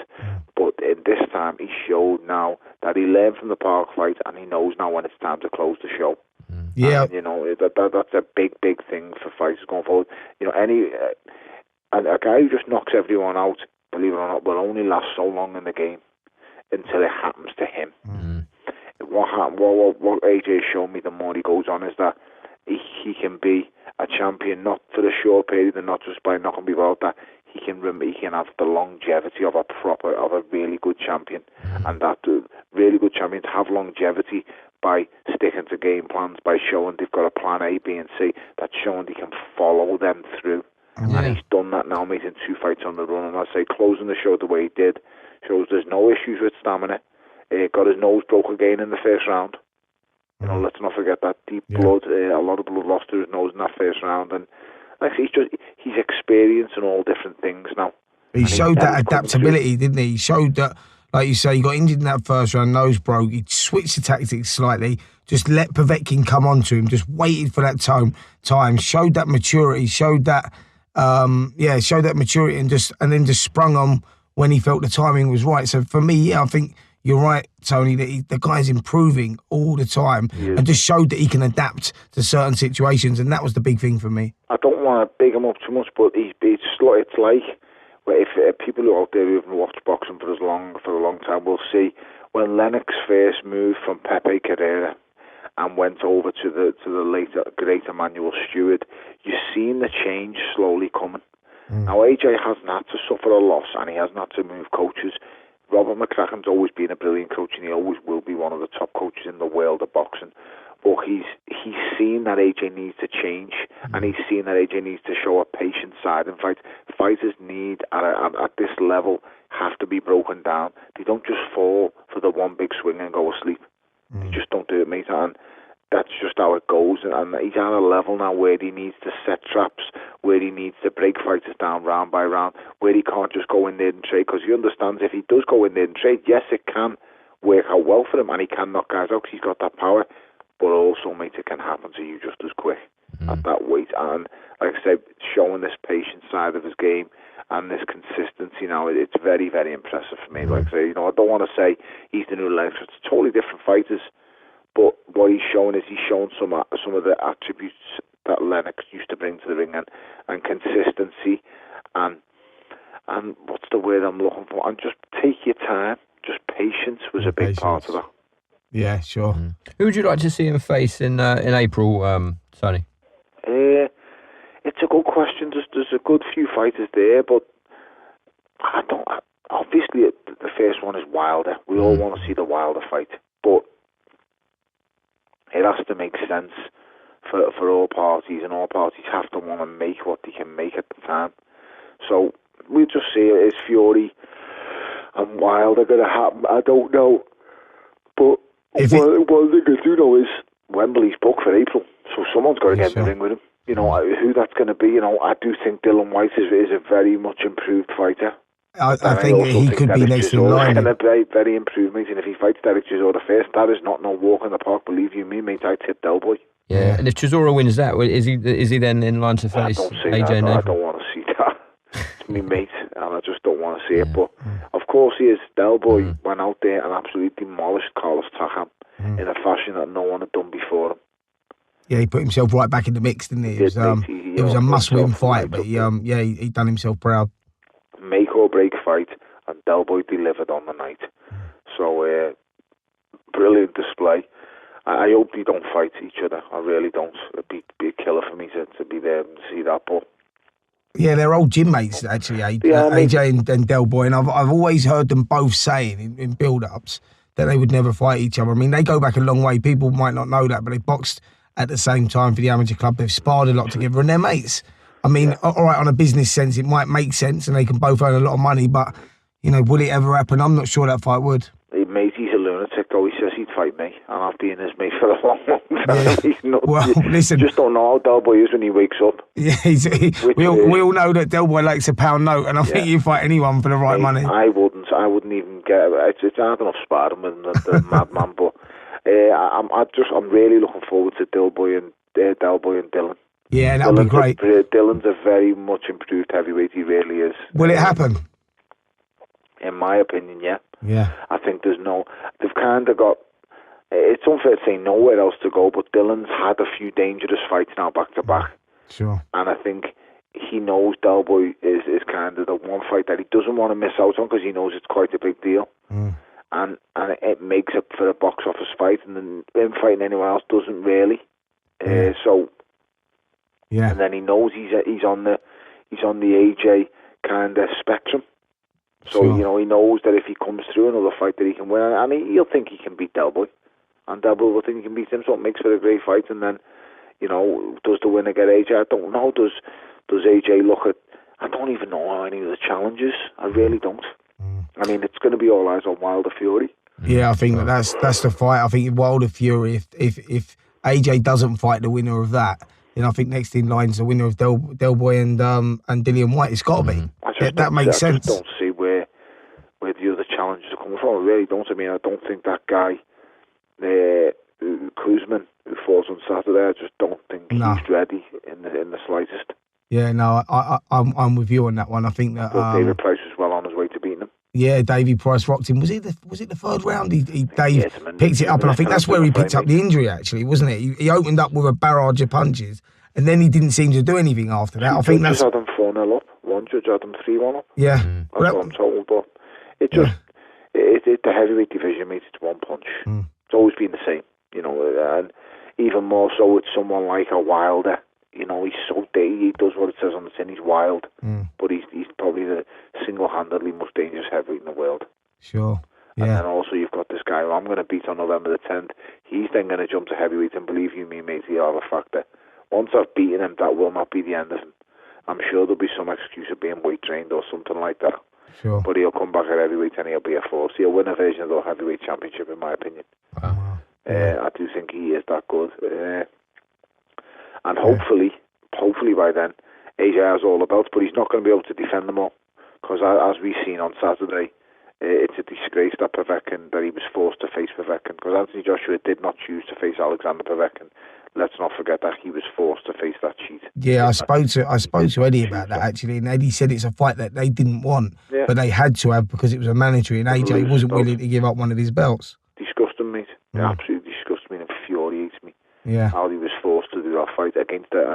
But in this time, he showed now that he learned from the Parker fight, and he knows now when it's time to close the show. Yeah, and, you know, that's a big thing for fighters going forward. You know, a guy who just knocks everyone out, believe it or not, will only last so long in the game until it happens to him. What AJ showed me the more he goes on is that he can be a champion not for a short period and not just by knocking people out. That he can have the longevity of a really good champion, and that really good champions have longevity by sticking to game plans, by showing they've got a plan A, B, and C. That's showing they can follow them through. And he's done that now, mate, in 2 fights on the run. And I say closing the show the way he did shows there's no issues with stamina. Got his nose broke again in the first round. You know, let's not forget that deep blood. A lot of blood lost to his nose in that first round, and like he's experienced in all different things now. He showed that adaptability, didn't he? He showed that, like you say, he got injured in that first round, nose broke. He switched the tactics slightly, just let Povetkin come onto him, just waited for that time, showed that maturity, showed that maturity, and then just sprung on when he felt the timing was right. So for me, I think you're right, Tony, that the guy's improving all the time and just showed that he can adapt to certain situations, and that was the big thing for me. I don't want to big him up too much, but it's like if people who are out there who haven't watched boxing for a long time will see when Lennox first moved from Pepe Carrera and went over to the later great Emmanuel Stewart, you've seen the change slowly coming. Now AJ hasn't had to suffer a loss and he hasn't had to move coaches. Robert McCracken's always been a brilliant coach and he always will be one of the top coaches in the world of boxing. But he's seen that AJ needs to change and he's seen that AJ needs to show a patient side. In fact, fighters need at this level have to be broken down. They don't just fall for the one big swing and go asleep. They just don't do it, mate. And that's just how it goes. And he's at a level now where he needs to set traps, where he needs to break fighters down round by round, where he can't just go in there and trade. Because he understands if he does go in there and trade, yes, it can work out well for him and he can knock guys out because he's got that power. But also, mate, it can happen to you just as quick at that weight. And like I said, showing this patient side of his game and this consistency now, it's very, very impressive for me. Like I say, I don't want to say he's the new Lennox. It's totally different fighters. But what he's showing is he's shown some of the attributes that Lennox used to bring to the ring and consistency and what's the word I'm looking for? And just take your time. Just patience was a big part of that. Yeah, sure. Who would you like to see him face in April, Tony? It's a good question. There's a good few fighters there, but obviously, the first one is Wilder. We all want to see the Wilder fight, but it has to make sense for all parties, and all parties have to want to make what they can make at the time. So we'll just see. Is Fury and Wilder going to happen? I don't know, but one thing I do know is Wembley's booked for April, so someone's got to get in the ring with him. Who that's going to be. I do think Dylan White is a very much improved fighter. I think he could be next in line. He's very, very improved, mate. And if he fights Derek Chisora first, that is not no walk in the park. Believe you me, mate. I tip Del Boy. Yeah, and if Chisora wins that, is he then in line to face AJ? I don't want to see that. It's me, mate, and I just don't want to see it. But of course, he is. Del Boy went out there and absolutely demolished Carlos Takam in a fashion that no one had done before him. Yeah, he put himself right back in the mix, didn't he? It was a must-win fight, but he done himself proud. Make or break fight, and Del Boy delivered on the night. So, brilliant display. I hope they don't fight each other. I really don't. It'd be a killer for me to be there and see that. But yeah, they're old gym mates, actually, AJ and Del Boy, and I've always heard them both saying in build-ups that they would never fight each other. I mean, they go back a long way. People might not know that, but they boxed at the same time for the amateur club. They've sparred a lot together, and they're mates. I mean, all right, on a business sense, it might make sense, and they can both earn a lot of money, but, will it ever happen? I'm not sure that fight would. Mate, he's a lunatic, though. He says he'd fight me, and I've been his mate for a long, long time. Yeah. He's not, well, listen. Just don't know how Del Boy is when he wakes up. Yeah, we all know that Del Boy likes a pound note, and I think he'd fight anyone for the right money. I wouldn't even get it. It's hard enough sparring with the madman, but I'm really looking forward to Del Boy and Dylan. Yeah, that'll be great. Dylan's a very much improved heavyweight. He really is. Will it happen? In my opinion, yeah. Yeah. I think they've kind of got, it's unfair to say nowhere else to go, but Dylan's had a few dangerous fights now back to back. Sure. And I think he knows Del Boy is kind of the one fight that he doesn't want to miss out on because he knows it's quite a big deal. And it makes it for a box office fight, and then him fighting anyone else doesn't really. And then he knows he's on the AJ kind of spectrum. So he knows that if he comes through another fight that he can win, and he'll think he can beat Del Boy, and Del Boy will think he can beat him. So it makes for a great fight. And then does the winner get AJ? I don't know. Does AJ look at? I don't even know any of the challenges. I really don't. I mean, it's going to be all eyes on Wilder Fury. Yeah, I think that's the fight. I think Wilder Fury. If AJ doesn't fight the winner of that, then I think next in line is the winner of Del Boy and Dillian White. It's got to be. That makes sense. I just don't see where the other challenges are coming from. I really don't. I mean, I don't think that guy, Kuzman, who fought on Saturday, I just don't think he's ready in the slightest. Yeah, no, I'm with you on that one. I think that David Price is well on his way to beating him. Yeah, Davey Price rocked him. Was it the third round? Dave Yeah, picked it up, and I think that's where he picked up the injury, actually, wasn't it? He opened up with a barrage of punches, and then he didn't seem to do anything after that. I think that's... had him 4-0 up. One judge had him 3-1 up. Yeah. That's what I'm told, but it just... the heavyweight division, mate, it's one punch. It's always been the same, you know, and even more so with someone like a Wilder. You know, he's so he does what it says on the tin. He's wild, but he's probably the single-handedly most dangerous heavyweight in the world. Sure. Yeah. And then also you've got this guy who I'm going to beat on November the 10th. He's then going to jump to heavyweight, and believe you me, mate, he'll have a factor. Once I've beaten him, that will not be the end of him. I'm sure there'll be some excuse of being weight trained or something like that. Sure. But he'll come back at heavyweight and he'll be a force. He'll win a version of the heavyweight championship, in my opinion. Wow. I do think he is that good. And hopefully by then, AJ has all the belts, but he's not going to be able to defend them all. Because as we've seen on Saturday, it's a disgrace that he was forced to face Povetkin. Because Anthony Joshua did not choose to face Alexander Povetkin. Let's not forget that he was forced to face that cheat. Yeah, I spoke to Eddie about that, actually, and Eddie said it's a fight that they didn't want, but they had to have because it was a mandatory, and AJ wasn't willing to give up one of his belts. Disgusting, mate. Absolutely disgusts me and infuriates me. Yeah. How he was forced to do that fight against it,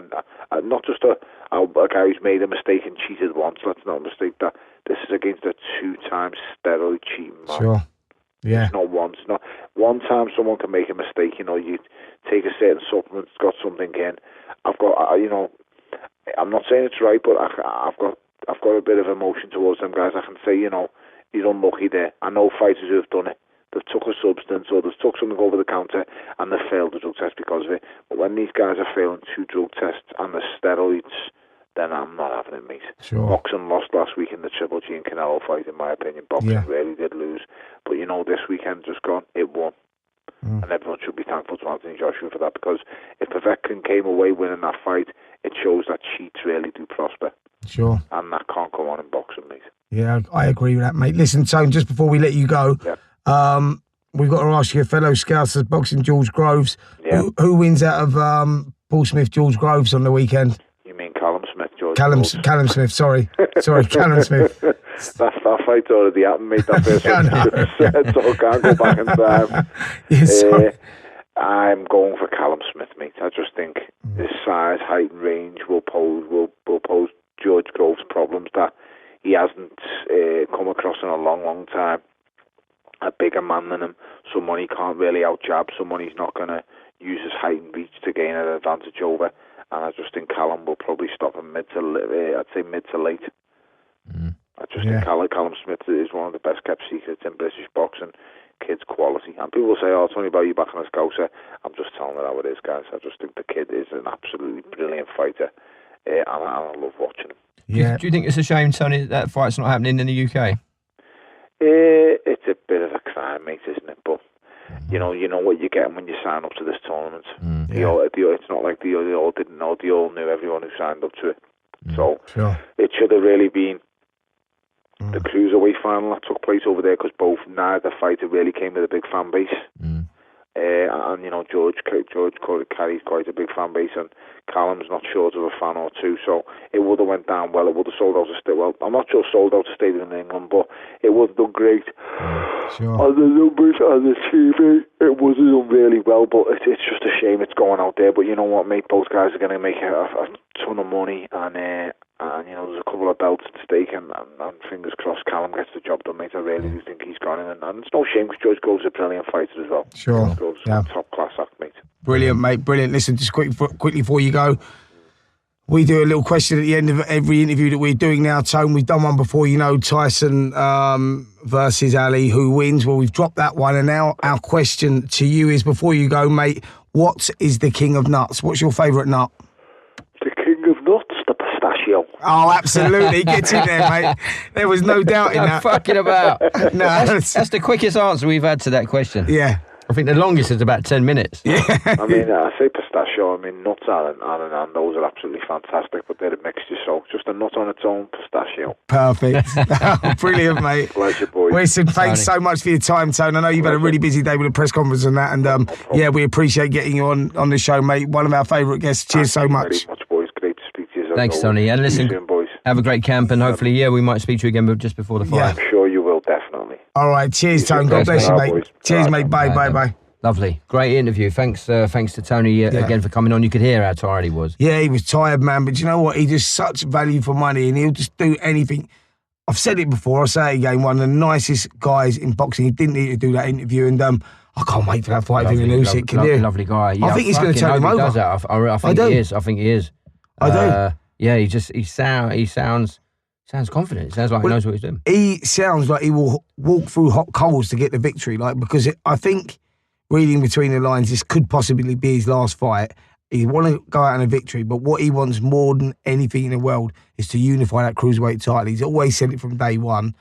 and not just a guy who's made a mistake and cheated once. Let's not mistake that. This is against a 2-time steroid cheating man. Sure. Yeah. It's not once. Not one time someone can make a mistake. You know, you take a certain supplement, it's got something in. I've got, you know, I'm not saying it's right, but I've got a bit of emotion towards them guys. I can say, you know, he's unlucky there. I know fighters who have done it. They've took a substance or they've took something over the counter and they've failed the drug test because of it. But when these guys are failing 2 drug tests and the steroids, then I'm not having it, mate. Sure. Boxing lost last week in the Triple G and Canelo fight, in my opinion. Boxing really did lose. But, you know, this weekend just gone, it won. And everyone should be thankful to Anthony Joshua for that, because if Povetkin came away winning that fight, it shows that cheats really do prosper. Sure. And that can't go on in boxing, mate. Yeah, I agree with that, mate. Listen, Tone, just before we let you go, we've got to ask you, fellow Scousers boxing George Groves, who wins out of Paul Smith, George Groves on the weekend? You mean Callum Smith, George? Callum Smith, sorry, Callum Smith. That fight's already happened, mate. That first one, so I can't go back in time. Yes, I'm going for Callum Smith, mate. I just think his size, height, and range will pose George Groves problems that he hasn't come across in a long time. A bigger man than him, someone he can't really out-jab, someone he's not going to use his height and reach to gain an advantage over. And I just think Callum will probably stop him mid to late. I just think Callum Smith is one of the best kept secrets in British boxing. Kid's quality. And people say, oh, Tony Bellew back on his Scouser. I'm just telling you how it is, guys. I just think the kid is an absolutely brilliant fighter. And I love watching him. Yeah. Do you think it's a shame, Tony, that fight's not happening in the UK? It's a bit of a crime, mate, isn't it? But you know what you're getting when you sign up to this tournament. It's not like they all didn't know. They all knew everyone who signed up to it. So it should have really been the cruiserweight final that took place over there, because neither fighter really came with a big fan base. And you know, George carries quite a big fan base, and Callum's not short of a fan or two, so it would have went down well. It would have sold out a stadium. Well, I'm not sure sold out a stadium in England, but it would have done great. On the numbers and the TV, it would have done really well, but it's just a shame it's going out there. But you know what, mate, both guys are going to make a ton of money, and you know, there's a couple of belts at stake, and fingers crossed Callum gets the job done, mate. I really do think he's gone in, and it's no shame because George Groves is a brilliant fighter as well. Sure. George Groves is a top class act, mate. Brilliant, mate. Brilliant. Listen, just quickly before you go, we do a little question at the end of every interview that we're doing now, Tone. We've done one before, you know, Tyson versus Ali, who wins? Well, we've dropped that one, and now our question to you is, before you go, mate, what is the king of nuts? What's your favourite nut? The king of nuts, the pistachio. Oh, absolutely. Gets in there, mate. There was no doubt in that. Fucking about. No, that's the quickest answer we've had to that question. Yeah. I think the longest is about 10 minutes. Yeah. I mean, I say pistachio. I mean, nuts and those are absolutely fantastic, but they're a mixture. So just a nut on its own, pistachio. Perfect. Brilliant, mate. Pleasure, boys. Listen, thanks so much for your time, Tone. I know you've had a really busy day with a press conference and that, and yeah, we appreciate getting you on the show, mate. One of our favourite guests. Cheers so much. Very much, boys. Great to speak to you. Thanks, Tony. And listen, soon, boys. Have a great camp, and hopefully, we might speak to you again just before the fight. I'm sure you will. definitely. All right, cheers, Tony. God bless you, mate. Cheers, mate. Bye, bye, bye. Lovely. Great interview. Thanks to Tony again for coming on. You could hear how tired he was. Yeah, he was tired, man. But you know what? He just such value for money, and he'll just do anything. I've said it before. I'll say it again. One of the nicest guys in boxing. He didn't need to do that interview, and I can't wait for that fight with him in Usyk. Can you? Lovely guy. Yeah, I think he's going to turn him over. Does that. I think he is. I think he is. I do. Yeah, he sounds confident. It sounds like he knows what he's doing. He sounds like he will walk through hot coals to get the victory. Because I think, reading between the lines, this could possibly be his last fight. He want to go out on a victory, but what he wants more than anything in the world is to unify that cruiserweight title. He's always said it from day one.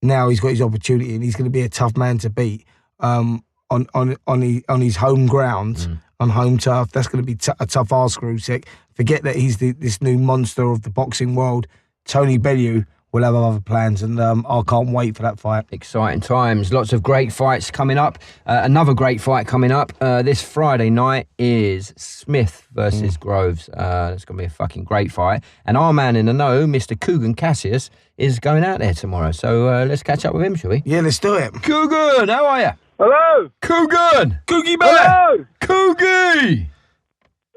Now he's got his opportunity, and he's going to be a tough man to beat on his home ground, on home turf. That's going to be a tough ask for Usyk. Forget that he's this new monster of the boxing world. Tony Bellew will have other plans, and I can't wait for that fight. Exciting times. Lots of great fights coming up. Another great fight coming up this Friday night is Smith versus Groves. It's going to be a fucking great fight. And our man in the know, Mr. Coogan Cassius, is going out there tomorrow. So let's catch up with him, shall we? Yeah, let's do it. Coogan, how are you? Hello. Coogan. Coogie Belly. Hello. Coogie.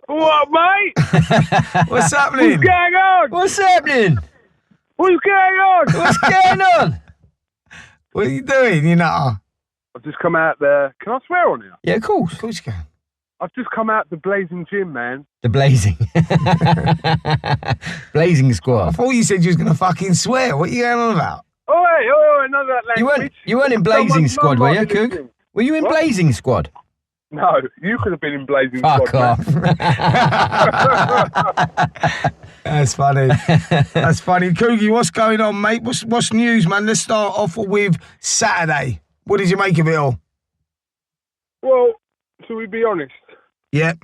What, mate? What's happening? What's going on? What's happening? What's going on? What's going on? What are you doing, you know? I've just come out there. Can I swear on here? Yeah, of course. Of course you can. I've just come out the Blazing Gym, man. The Blazing. Blazing I Squad. thought you said you was going to fucking swear. What are you going on about? Oh, none of that language. You weren't in Blazing Squad, were you, might be Coog? listening. Were you in What? Blazing Squad? No, you could have been in Blazing Fuck Squad. off. That's funny. That's funny. Coogie, what's going on, mate? What's news, man? Let's start off with Saturday. What did you make of it all? Well, should we be honest? Yeah.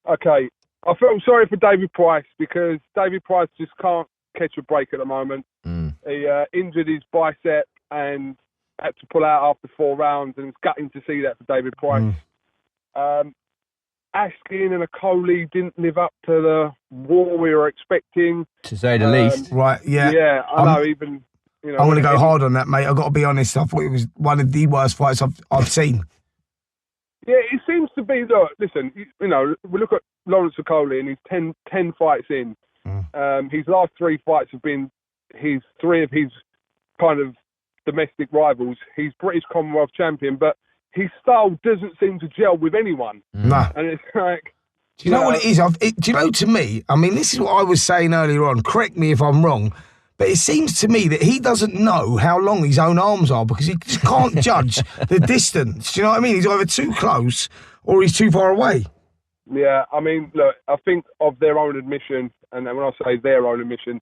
Okay. I felt sorry for David Price because David Price just can't catch a break at the moment. He injured his bicep and had to pull out after 4 rounds, and it's gutting to see that for David Price. Askin and Okoli didn't live up to the war we were expecting. To say the least. Right, yeah. Yeah, I know, even... You know, I'm going to go hard on that, mate. I've got to be honest. I thought it was one of the worst fights I've seen. Yeah, it seems to be, look, listen, you know, we look at Lawrence Okoli and he's 10 fights in. His last 3 fights have been 3 of his kind of domestic rivals. He's British Commonwealth champion, but his style doesn't seem to gel with anyone. No. And it's like... Do you know what it is? Do you know, to me, I mean, this is what I was saying earlier on. Correct me if I'm wrong, but it seems to me that he doesn't know how long his own arms are because he just can't judge the distance. Do you know what I mean? He's either too close or he's too far away. Yeah, I mean, look, I think of their own admission, and when I say their own admission,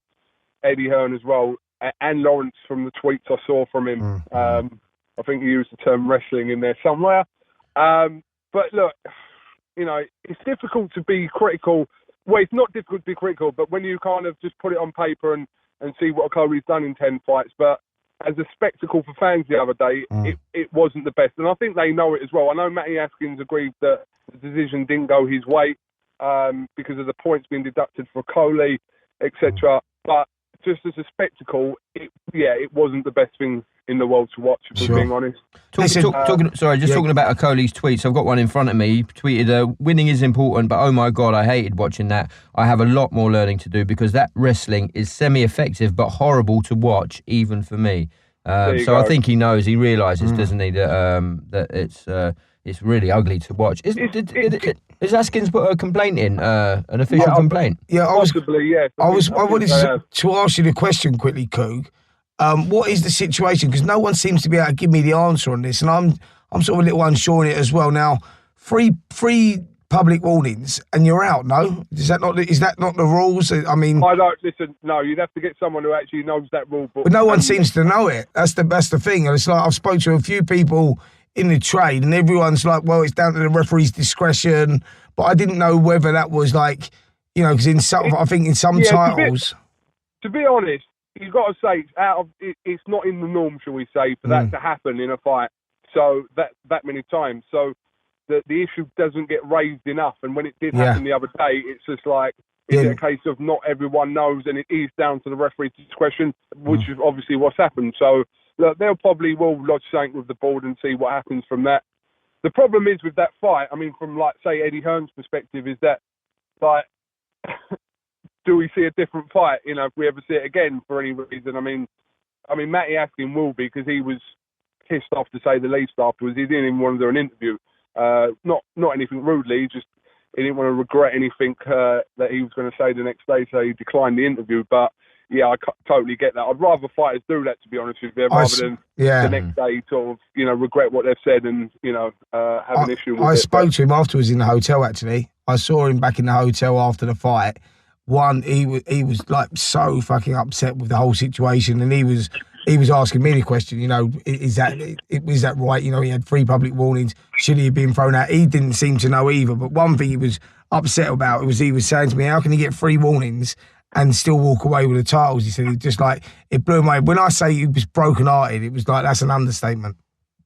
Eddie Hearn as well, and Lawrence from the tweets I saw from him. I think he used the term wrestling in there somewhere. But look, you know, it's difficult to be critical. Well, it's not difficult to be critical, but when you kind of just put it on paper and see what Okoli's done in 10 fights, but as a spectacle for fans the other day, it wasn't the best. And I think they know it as well. I know Matty Askins agreed that the decision didn't go his way because of the points being deducted for Okoli, etc. But just as a spectacle, it wasn't the best thing in the world to watch, if we're being honest. Talking about Okoli's tweets. I've got one in front of me. He tweeted, winning is important, but oh my God, I hated watching that. I have a lot more learning to do because that wrestling is semi-effective but horrible to watch, even for me. So I think he knows, he realises, doesn't he, that it's really ugly to watch. Is Askins put a complaint in, an official complaint? Yeah, possibly, yeah. I wanted to ask you the question quickly, Coog. What is the situation? Because no one seems to be able to give me the answer on this, and I'm sort of a little unsure on it as well. Now, free public warnings, and you're out. No, is that not the rules? I mean, I don't listen. No, you'd have to get someone who actually knows that rule book. But no one seems to know it. That's the thing. And it's like I've spoken to a few people in the trade, and everyone's like, well, it's down to the referee's discretion. But I didn't know whether that was like, you know, because I think in some titles. To be honest, you've got to say it's not in the norm, shall we say, for that to happen in a fight. So that many times. So the issue doesn't get raised enough. And when it did happen the other day, it's just like, is it a case of not everyone knows and it is down to the referee's discretion, which is obviously what's happened. So look, they'll probably will lodge something with the board and see what happens from that. The problem is with that fight, I mean, from like, say, Eddie Hearn's perspective, is that, like, do we see a different fight, you know, if we ever see it again for any reason? I mean, Matty Askin will be, because he was pissed off, to say the least, afterwards. He didn't even want to do an interview. Not anything rudely, just he didn't want to regret anything that he was going to say the next day, so he declined the interview. But yeah, I totally get that. I'd rather fighters do that, to be honest with you, rather than the next day sort of, you know, regret what they've said and, you know, have an issue with it. I spoke to him afterwards in the hotel, actually. I saw him back in the hotel after the fight. He was like so fucking upset with the whole situation, and he was asking me the question, you know, is that right? You know, he had 3 public warnings. Should he have been thrown out? He didn't seem to know either. But one thing he was upset about was he was saying to me, how can he get 3 warnings and still walk away with the titles? He said, it blew my mind. When I say he was broken-hearted, it was like, that's an understatement.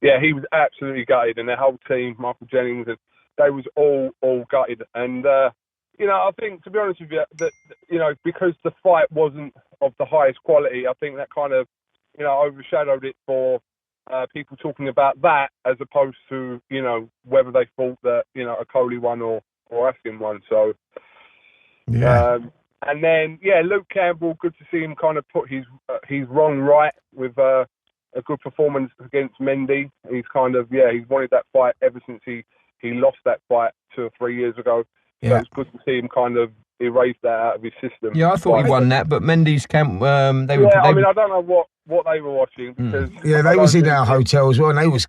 Yeah, he was absolutely gutted, and their whole team, Michael Jennings, and they was all gutted. And, you know, I think, to be honest with you, that, you know, because the fight wasn't of the highest quality, I think that kind of, you know, overshadowed it for people talking about that, as opposed to, you know, whether they thought that, you know, a Coley won or Askin won. So, yeah. And then, yeah, Luke Campbell, good to see him kind of put his wrong right with a good performance against Mendy. He's kind of, he's wanted that fight ever since he lost that fight 2 or 3 years ago. Yeah. So it's good to see him kind of erase that out of his system. Yeah, I thought he won that, but Mendy's camp, I mean, I don't know what they were watching, because they was in our hotel as well, and they was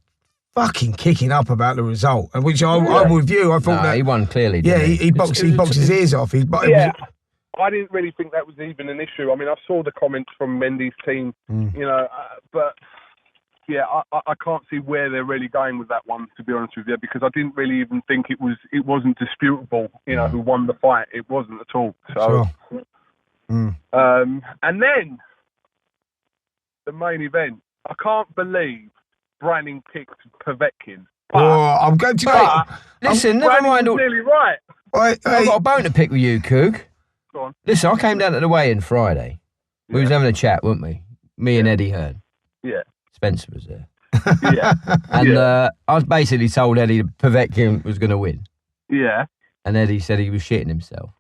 fucking kicking up about the result, and which I'm with you. I thought that he won clearly. He boxed his ears off. I didn't really think that was even an issue. I mean, I saw the comments from Mendy's team, you know, but yeah, I can't see where they're really going with that one, to be honest with you, because I didn't really even think it wasn't disputable, you know, who won the fight. It wasn't at all. So, and then the main event. I can't believe Branning picked Povetkin. I'm going to listen, never mind. Nearly right. I've got a bone to pick with you, Coog. Go on. Listen, I came down to the weigh-in Friday. We was having a chat, weren't we? Me and Eddie Hearn. Yeah. Spencer was there. Yeah. And I was basically told Eddie Povetkin was going to win. Yeah. And Eddie said he was shitting himself.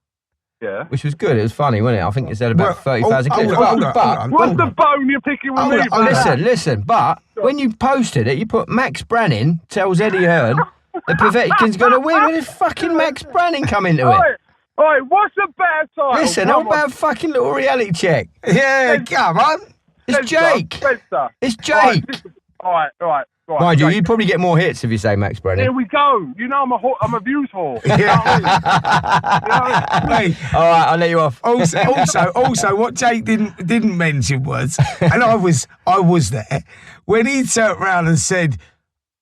Yeah. Which was good. It was funny, wasn't it? I think it said about 30,000 clips. What's the bone you're picking with me? Listen. But when you posted it, you put Max Branning tells Eddie Hearn that Povetkin's going to win. Where did fucking Max Branning come into it? Oi, what's the better title? Listen, how about a fucking little reality check? Yeah, come on. It's Jake. It's Jake. All right. Mind you, you'd probably get more hits if you say Max Branning. Here we go. You know I'm a views whore. Hey, all right, I'll let you off. Also, what Jake didn't mention was, and I was there when he turned around and said,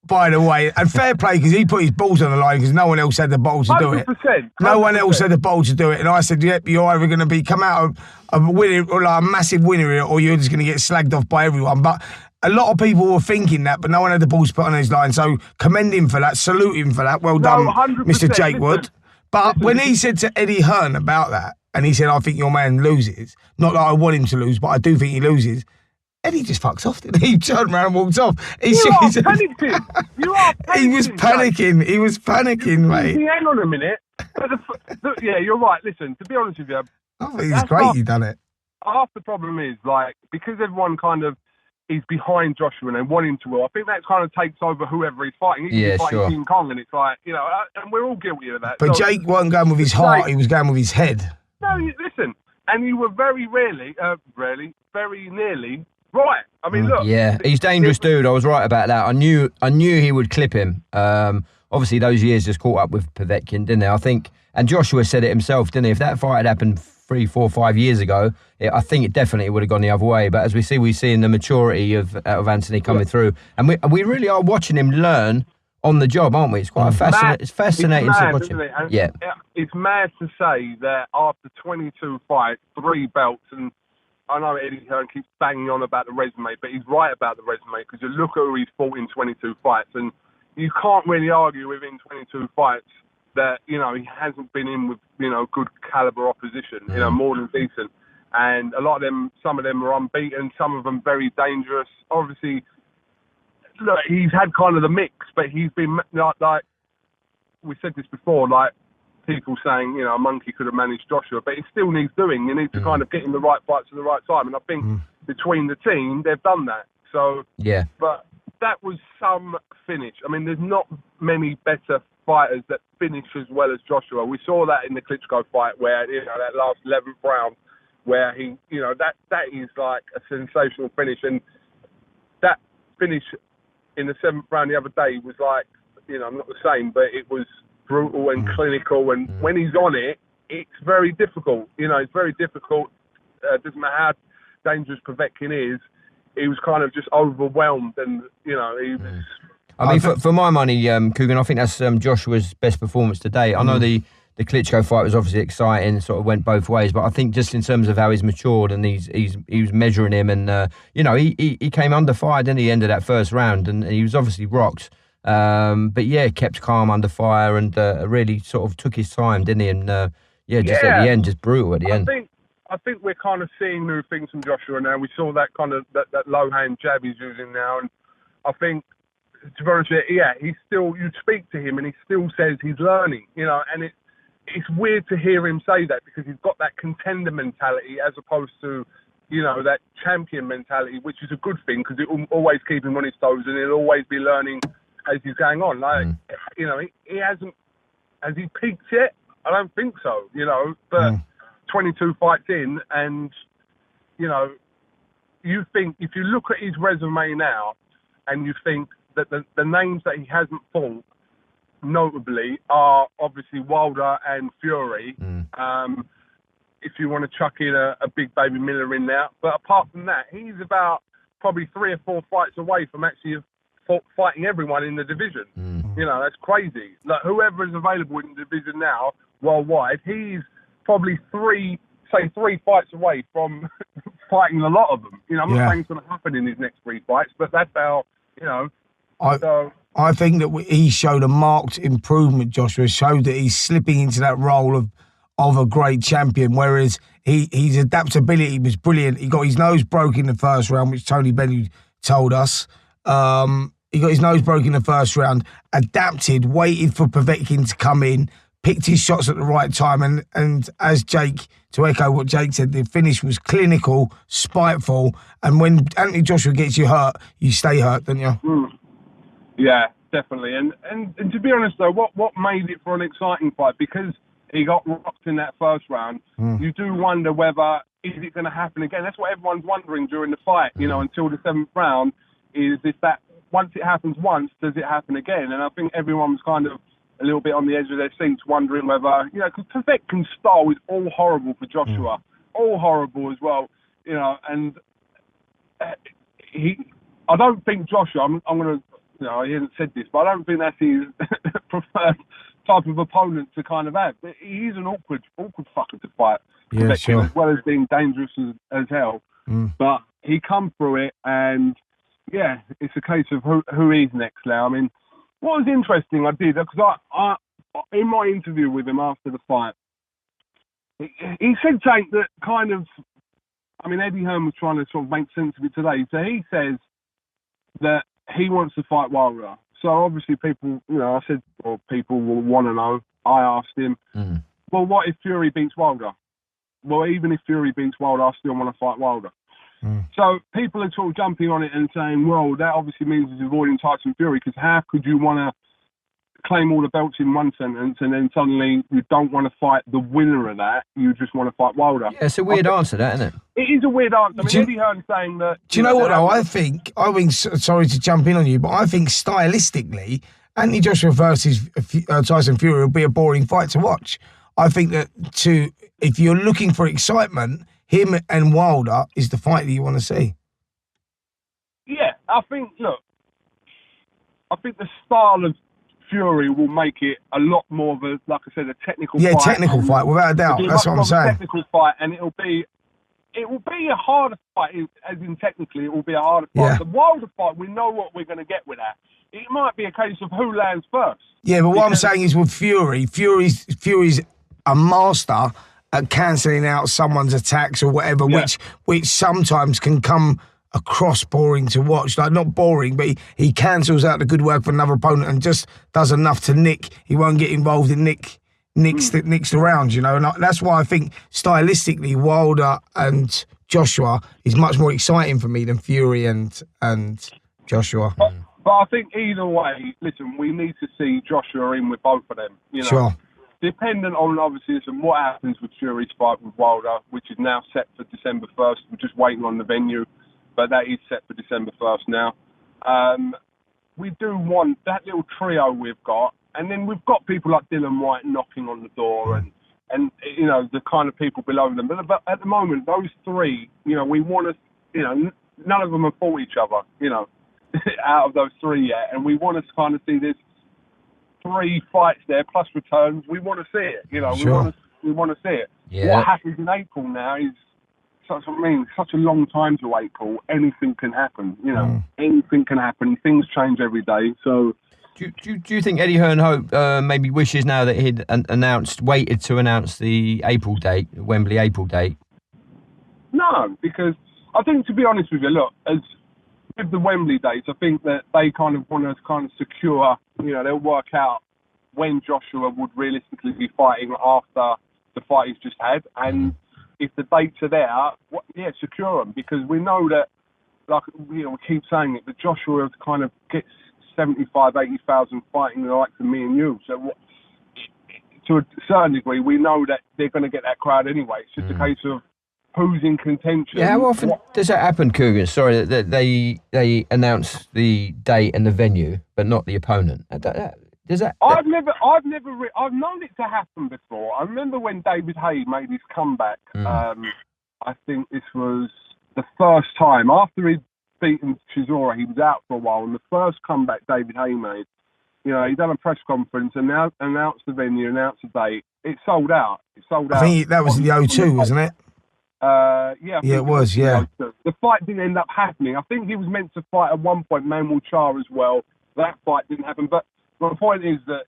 by the way, and fair play, because he put his balls on the line because no one else had the balls to do it. 100%. No one else had the balls to do it. And I said, yep, you're either going to come out a winner, or like a massive winner here, or you're just going to get slagged off by everyone. But a lot of people were thinking that, but no one had the balls put on his line. So commend him for that, salute him for that. Well done, 100%. Mr. Jake Wood. But when he said to Eddie Hearn about that, and he said, I think your man loses, not that I want him to lose, but I do think he loses, Eddie just fucks off, didn't he? He turned around and walked off. You are panicking. He was panicking. He was panicking, mate. Hang on a minute. Yeah, you're right. Listen, to be honest with you, I think it's great he done it. Half the problem is, like, because everyone kind of is behind Joshua and they want him to win, I think that kind of takes over whoever he's fighting. He's fighting King Kong, and it's like, you know, and we're all guilty of that. But so, Jake wasn't going with his heart, he was going with his head. No, listen, and you were very very nearly right. I mean, look. Yeah, he's dangerous, dude. I was right about that. I knew he would clip him. Obviously, those years just caught up with Povetkin, didn't they? I think, and Joshua said it himself, didn't he? If that fight had happened 3, 4, 5 years ago, I think it definitely would have gone the other way. But as we see in the maturity of Anthony coming through, and we really are watching him learn on the job, aren't we? It's quite fascinating to watch him. Yeah, it's mad to say that after 22 fights, 3 belts, and I know Eddie Hearn keeps banging on about the resume, but he's right about the resume, because you look at who he's fought in 22 fights, and you can't really argue within 22 fights that, you know, he hasn't been in with, you know, good caliber opposition, you know, more than decent. and a lot of them, some of them are unbeaten, some of them very dangerous. Obviously, look, he's had kind of the mix, but he's been like we said this before, like people saying, you know, a monkey could have managed Joshua, but it still needs doing. You need to kind of get in the right fights at the right time, and I think between the team they've done that. So yeah, but that was some finish. I mean, there's not many better fighters that finish as well as Joshua. We saw that in the Klitschko fight, where, you know, that last 11th round, where he, you know, that is like a sensational finish, and that finish in the 7th round the other day was like, you know, not the same, but it was brutal and clinical, and when he's on it, it's very difficult. You know, it's very difficult. Doesn't matter how dangerous Povetkin is, he was kind of just overwhelmed, and, you know, he was... I mean, for my money, Coogan, I think that's Joshua's best performance today. I know the Klitschko fight was obviously exciting, sort of went both ways, but I think just in terms of how he's matured and he was measuring him, and you know, he came under fire at the end of that first round, and he was obviously rocked, but yeah, kept calm under fire and really sort of took his time, didn't he? And at the end, just brutal at the end. I think we're kind of seeing new things from Joshua now. We saw that kind of that low hand jab he's using now, and I think, to be honest with you, yeah, he's still, you speak to him and he still says he's learning, you know, and it's weird to hear him say that, because he's got that contender mentality as opposed to, you know, that champion mentality, which is a good thing, because it will always keep him on his toes and he'll always be learning as he's going on. Like, you know, he hasn't, has he peaked yet? I don't think so, you know, but 22 fights in, and, you know, you think, if you look at his resume now and you think that the names that he hasn't fought, notably, are obviously Wilder and Fury. If you want to chuck in a big baby Miller in there. But apart from that, he's about probably 3 or 4 fights away from actually fighting everyone in the division. You know, that's crazy. Like, whoever is available in the division now, worldwide, he's probably 3 fights away from fighting a lot of them. You know, I'm not saying it's going to happen in his next 3 fights, but that's how, you know. I think that he showed a marked improvement. Joshua showed that he's slipping into that role of a great champion, whereas his adaptability was brilliant. He got his nose broke in the first round, which Tony Bellew told us. He got his nose broke in the first round, adapted, waited for Povetkin to come in, picked his shots at the right time, and as Jake, to echo what Jake said, the finish was clinical, spiteful, and when Anthony Joshua gets you hurt, you stay hurt, don't you? Yeah, definitely. And to be honest, though, what made it for an exciting fight, because he got rocked in that first round, you do wonder whether, is it going to happen again? That's what everyone's wondering during the fight, you know, until the 7th round, is if that, once it happens once, does it happen again? And I think everyone was kind of a little bit on the edge of their seats, wondering whether, you know, because Povetkin's style is all horrible for Joshua, all horrible as well, you know, and I don't think Joshua, I'm going to, you know, he hasn't said this, but I don't think that's his preferred type of opponent to kind of have. But he's an awkward fucker to fight, sure, as well as being dangerous as hell. But he come through it, and yeah, it's a case of who he's next now. I mean, what was interesting, I did, because I in my interview with him after the fight, he said something that kind of, I mean, Eddie Hearn was trying to sort of make sense of it today. So he says that he wants to fight Wilder. So obviously people, you know, I said, well, people will want to know. I asked him, well, what if Fury beats Wilder? Well, even if Fury beats Wilder, I still want to fight Wilder. So people are sort of jumping on it and saying, well, that obviously means he's avoiding Tyson Fury, because how could you want to claim all the belts in one sentence and then suddenly you don't want to fight the winner of that, you just want to fight Wilder? Yeah, it's a weird answer, that, isn't it? It is a weird answer. I mean, Eddie Hearn saying that... Do you know what, though? I think, sorry to jump in on you, but I think stylistically, Anthony Joshua versus Tyson Fury will be a boring fight to watch. I think that if you're looking for excitement, him and Wilder is the fight that you want to see. Yeah, I think the style of Fury will make it a lot more of a, like I said, a technical fight. Yeah, technical fight, without a doubt. That's what I'm saying. A technical fight, and it will be a harder fight, as in technically it will be a harder fight. Yeah. The Wilder fight, we know what we're going to get with that. It might be a case of who lands first. Yeah, but what I'm saying is with Fury's a master at cancelling out someone's attacks or whatever, which sometimes can come across boring to watch. Like, not boring, but he cancels out the good work of another opponent and just does enough to nick. He won't get involved in nicks the rounds, you know. And that's why I think stylistically Wilder and Joshua is much more exciting for me than Fury and Joshua. But I think either way, listen, we need to see Joshua in with both of them. You know, Sure. Dependent on, obviously, what happens with Fury's fight with Wilder, which is now set for December 1st. We're just waiting on the venue, but that is set for December 1st now. We do want that little trio we've got, and then we've got people like Dylan White knocking on the door and you know, the kind of people below them. But at the moment, those three, you know, we want to, you know, none of them have fought each other, you know, out of those three yet, and we want to kind of see this 3 fights there plus returns. We want to see it, you know. Sure. We want to see it. Yeah. What happens in April now is such a long time to April. Anything can happen, you know. Anything can happen. Things change every day. So, do you think Eddie Hearn Hope maybe wishes now that he'd waited to announce the April date, Wembley April date? No, because I think, to be honest with you, look, as with the Wembley dates, I think that they kind of want to kind of secure, you know, they'll work out when Joshua would realistically be fighting after the fight he's just had. And if the dates are there, secure them. Because we know that, like, you know, we keep saying it, but Joshua kind of gets 75, 80,000 fighting the likes of me and you. So to a certain degree, we know that they're going to get that crowd anyway. It's just a case of who's in contention. Yeah, how often does that happen, Coogan? Sorry, that they announce the date and the venue, but not the opponent. Does that? I've known it to happen before. I remember when David Haye made his comeback. I think this was the first time after he'd beaten Chisora. He was out for a while, and the first comeback David Haye made, you know, he done a press conference and now announced the venue, announced the date. It sold out. I think that was the O2, wasn't it? Yeah, it was. Yeah, the fight didn't end up happening. I think he was meant to fight at one point Manuel Char as well. That fight didn't happen. But my point is that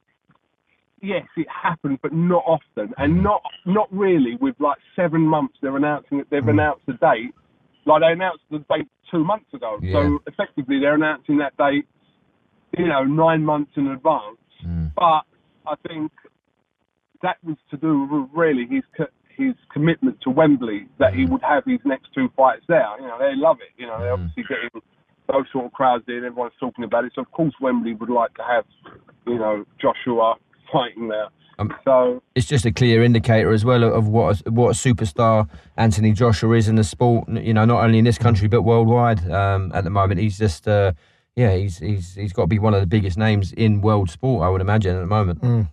yes, it happened, but not often, and not really. With like 7 months, they've announced the date. Like they announced the date 2 months ago. Yeah. So effectively, they're announcing that date, you know, 9 months in advance. But I think that was to do with really his commitment to Wembley, that he would have his next 2 fights there. You know, they love it. You know, they're obviously getting those sort of crowds in. Everyone's talking about it. So, of course, Wembley would like to have, you know, Joshua fighting there. So it's just a clear indicator as well of what a superstar Anthony Joshua is in the sport. You know, not only in this country but worldwide. At the moment, he's just he's got to be one of the biggest names in world sport, I would imagine, at the moment.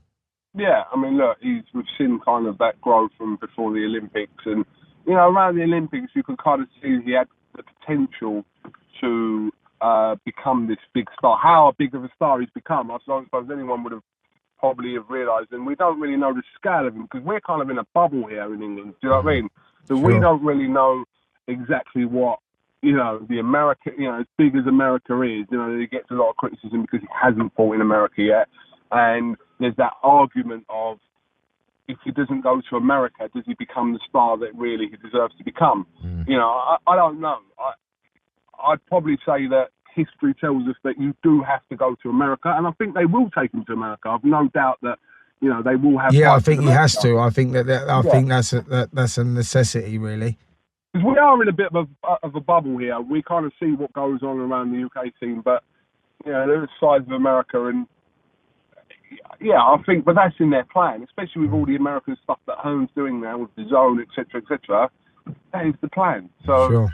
Yeah, I mean, look, we've seen kind of that growth from before the Olympics, and you know, around the Olympics, you could kind of see he had the potential to become this big star. How big of a star he's become, I suppose anyone would have probably realised, and we don't really know the scale of him because we're kind of in a bubble here in England. Do you know what I mean? So we don't really know exactly what, you know, the America, you know, as big as America is, you know, he gets a lot of criticism because he hasn't fought in America yet, and there's that argument of if he doesn't go to America, does he become the star that really he deserves to become? You know, I don't know. I'd probably say that history tells us that you do have to go to America, and I think they will take him to America. I've no doubt that, you know, they will have. Yeah, I think he has to. I think I think that's a necessity, really. Because we are in a bit of a bubble here. We kind of see what goes on around the UK scene, but you know, there's the size of America, and yeah, I think, but that's in their plan, especially with all the American stuff that Hearn's doing now with the zone, etc., etc. That is the plan. So,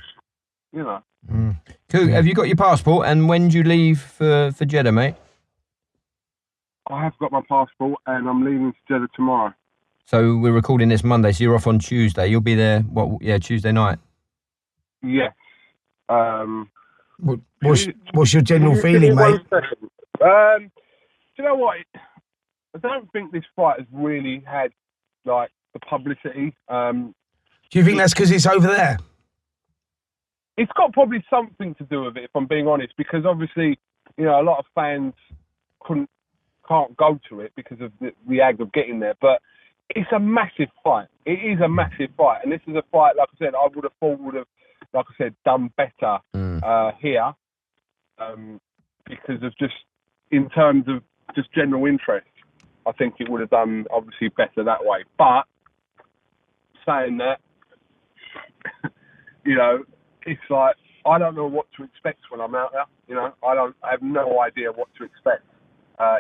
you know. Cool. Have you got your passport? And when do you leave for Jeddah, mate? I have got my passport, and I'm leaving to Jeddah tomorrow. So we're recording this Monday, so you're off on Tuesday. You'll be there, Tuesday night? Yes. What's your general feeling, mate? Do you know what? I don't think this fight has really had, like, the publicity. Do you think that's because it's over there? It's got probably something to do with it, if I'm being honest, because obviously, you know, a lot of fans can't go to it because of the ag of getting there. But It's a massive fight. It is a massive fight, and this is a fight, like I said, I would have thought would have, like I said, done better here, because of just in terms of just general interest. I think it would have done obviously better that way. But saying that, you know, it's like I don't know what to expect when I'm out there. You know, I have no idea what to expect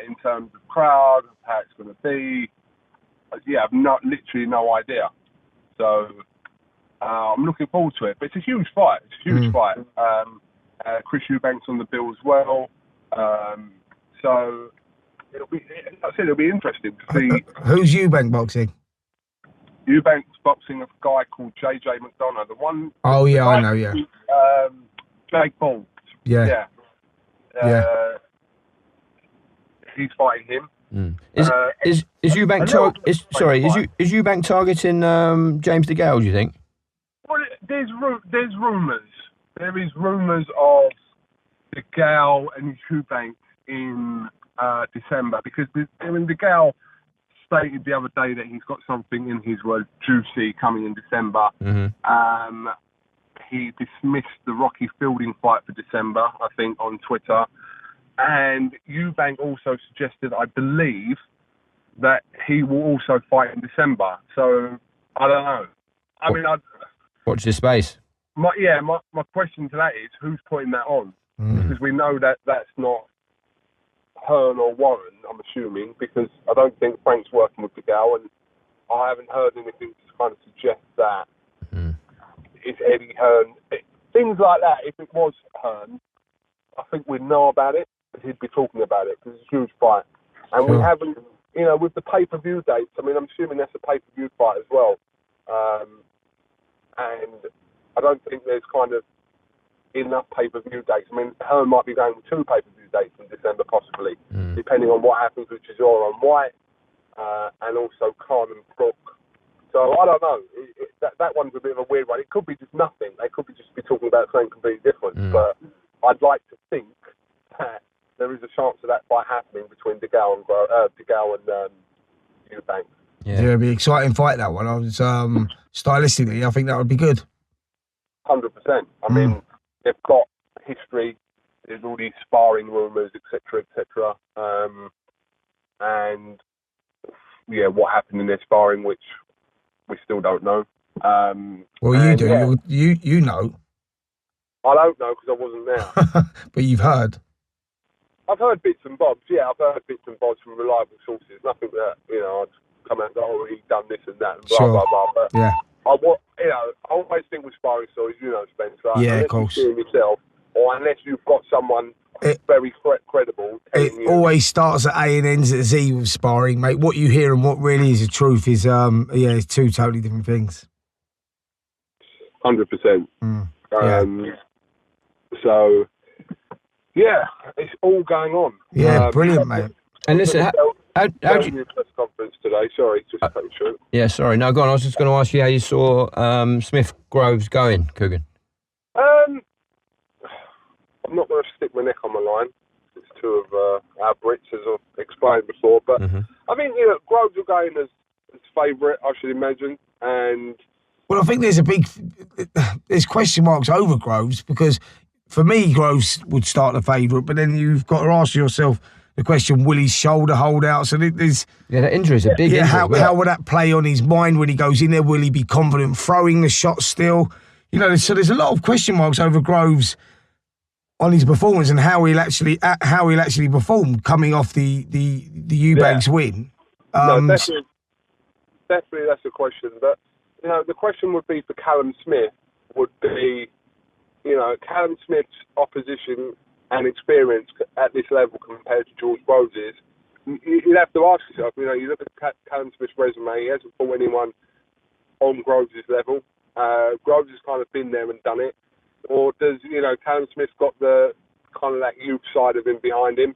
in terms of crowd, how it's going to be. Yeah, I've literally no idea. So I'm looking forward to it. But it's a huge fight. It's a huge fight. Chris Eubanks on the bill as well. So it'll be, like I said, it'll be interesting to see. Who's Eubank boxing? Eubanks boxing a guy called JJ McDonough. The one. Oh yeah, I know. Yeah. Jake Paul. Yeah. He's fighting him. Is Eubank is Eubank targeting James DeGale, do you think? Well, there's rumours. There is rumours of DeGale and Eubank in December, because DeGale stated the other day that he's got something in his word juicy coming in December. He dismissed the Rocky Fielding fight for December, I think, on Twitter. And Eubank also suggested, I believe, that he will also fight in December. So, I don't know. I mean, watch this space. My question to that is, who's putting that on? Because we know that that's not Hearn or Warren, I'm assuming, because I don't think Frank's working with DeGale, and I haven't heard anything to kind of suggest that it's Eddie Hearn. Things like that, if it was Hearn, I think we'd know about it. He'd be talking about it, because it's a huge fight. And we haven't, you know, with the pay-per-view dates, I mean, I'm assuming that's a pay-per-view fight as well. And I don't think there's kind of enough pay-per-view dates. I mean, Hearn might be going with 2 pay-per-view dates in December, possibly, depending on what happens with Chisora and White, and also Khan and Brook. So I don't know. That one's a bit of a weird one. It could be just nothing. They could be just talking about something completely different. But I'd like to think that there is a chance of that fight happening between DeGale and Eubank. Yeah, it'd be an exciting fight, that one. I was stylistically, I think that would be good. 100%. I mean, they've got history. There's all these sparring rumours, etc., etc. And yeah, what happened in their sparring, which we still don't know. Well, you do. Yeah. You know. I don't know because I wasn't there. But you've heard. I've heard bits and bobs. Yeah, I've heard bits and bobs from reliable sources. Nothing that, you know, I'd come out and go, oh, he's done this and that and blah, blah, blah. But yeah. I always think with sparring stories, you know, Spencer. Yeah, of course. Unless you see them yourself, or unless you've got someone very credible. It always starts at A and ends at Z with sparring, mate. What you hear and what really is the truth is, it's 2 totally different things. 100%. So, yeah, it's all going on. Yeah, brilliant, mate. And listen, how did you... press conference today? Sorry, just cut you short. Yeah, sorry. No, go on. I was just going to ask you how you saw Smith Groves going, Coogan. I'm not going to stick my neck on the line. It's 2 of our Brits, as I've explained before. But I think, you know, Groves will go in as favourite, I should imagine. And well, I think there's question marks over Groves, because for me, Groves would start the favourite, but then you've got to ask yourself the question, will his shoulder hold out? So there's... Yeah, that injury is a big injury. How will that play on his mind when he goes in there? Will he be confident throwing the shot still? You know, so there's a lot of question marks over Groves on his performance and how he'll actually perform coming off the Eubanks win. No, definitely that's a question. But, you know, the question would be for Callum Smith would be, you know, Callum Smith's opposition and experience at this level compared to George Groves'. You'd have to ask yourself, you know, you look at Callum Smith's resume, he hasn't fought anyone on Groves' level. Groves has kind of been there and done it. Or does, you know, Callum Smith got the kind of that youth side of him behind him?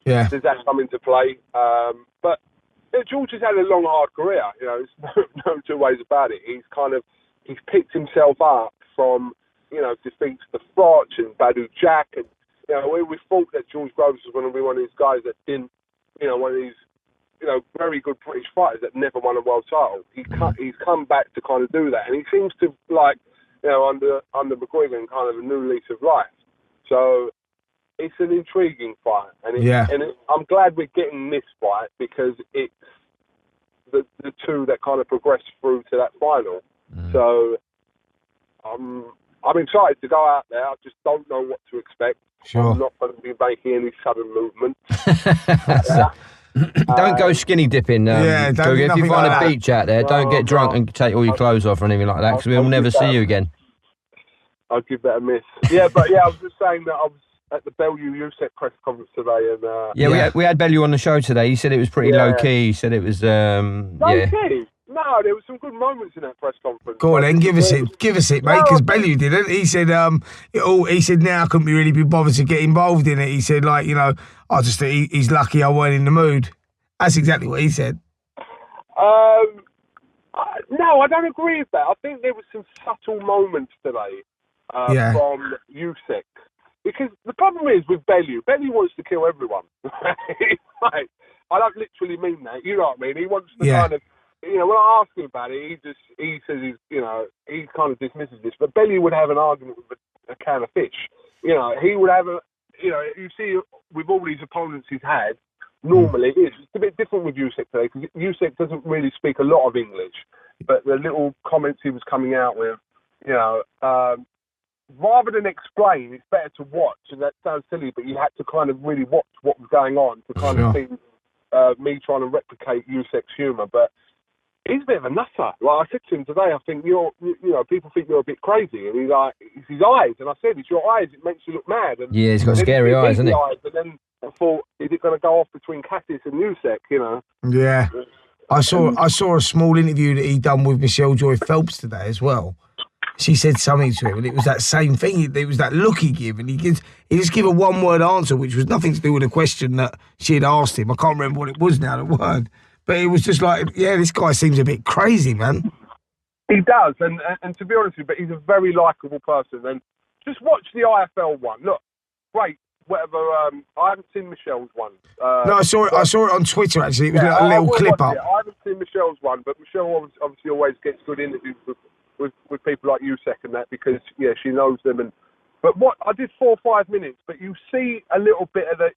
Yeah. Does that come into play? But you know, George has had a long, hard career. You know, there's no 2 ways about it. He's picked himself up from, you know, defeats to Froch and Badu Jack, and you know, we thought that George Groves was going to be one of these guys that didn't, you know, one of these very good British fighters that never won a world title. He's come back to kind of do that, and he seems to under McGuigan kind of a new lease of life. So it's an intriguing fight, and I'm glad we're getting this fight because it's the two that kind of progressed through to that final. So I'm excited to go out there. I just don't know what to expect. Sure. I'm not going to be making any sudden movements. Don't go skinny dipping. Don't do if you nothing find like a that. beach out there, don't get drunk and take all your clothes off or anything like that, because we'll never see you again. I'll give that a miss. Yeah, but I was just saying that I was at the Bellew USEC press conference today, and we had Bellew on the show today. He said it was pretty low key. He said it was low key. No, there were some good moments in that press conference. Go on then, give us it, mate. Because Bellew didn't. He said, he said now I couldn't really be bothered to get involved in it. He said, I just think he's lucky I weren't in the mood. That's exactly what he said. No, I don't agree with that. I think there were some subtle moments today from USEC. Because the problem is with Bellew wants to kill everyone. Like, I don't literally mean that. You know what I mean? He wants to kind of, when I ask him about it, he says he kind of dismisses this. But Bellew would have an argument with a can of fish. He would have you see with all these opponents he's had, normally it's a bit different with USEC today because USEC doesn't really speak a lot of English. But the little comments he was coming out with, rather than explain, it's better to watch. And that sounds silly, but you had to kind of really watch what was going on to kind of see me trying to replicate USEC's humour. But he's a bit of a nutter. Like I said to him today, I think people think you're a bit crazy. And he's like, it's his eyes. And I said, it's your eyes. It makes you look mad. And he's got scary eyes, hasn't he? And then I thought, is it going to go off between Cassius and USEC? Yeah. I saw a small interview that he done with Michelle Joy Phelps today as well. She said something to him, and it was that same thing. It was that look he gave, and he just gave a one-word answer, which was nothing to do with the question that she had asked him. I can't remember what it was now, the word. But it was just like, this guy seems a bit crazy, man. He does, and to be honest with you, but he's a very likeable person. And just watch the IFL one. Look, great, whatever. I haven't seen Michelle's one. No, I saw it on Twitter, actually. It was a little clip up. I haven't seen Michelle's one, but Michelle obviously always gets good interviews with people like USEC and that because she knows them. But what I did 4 or 5 minutes, but you see a little bit of the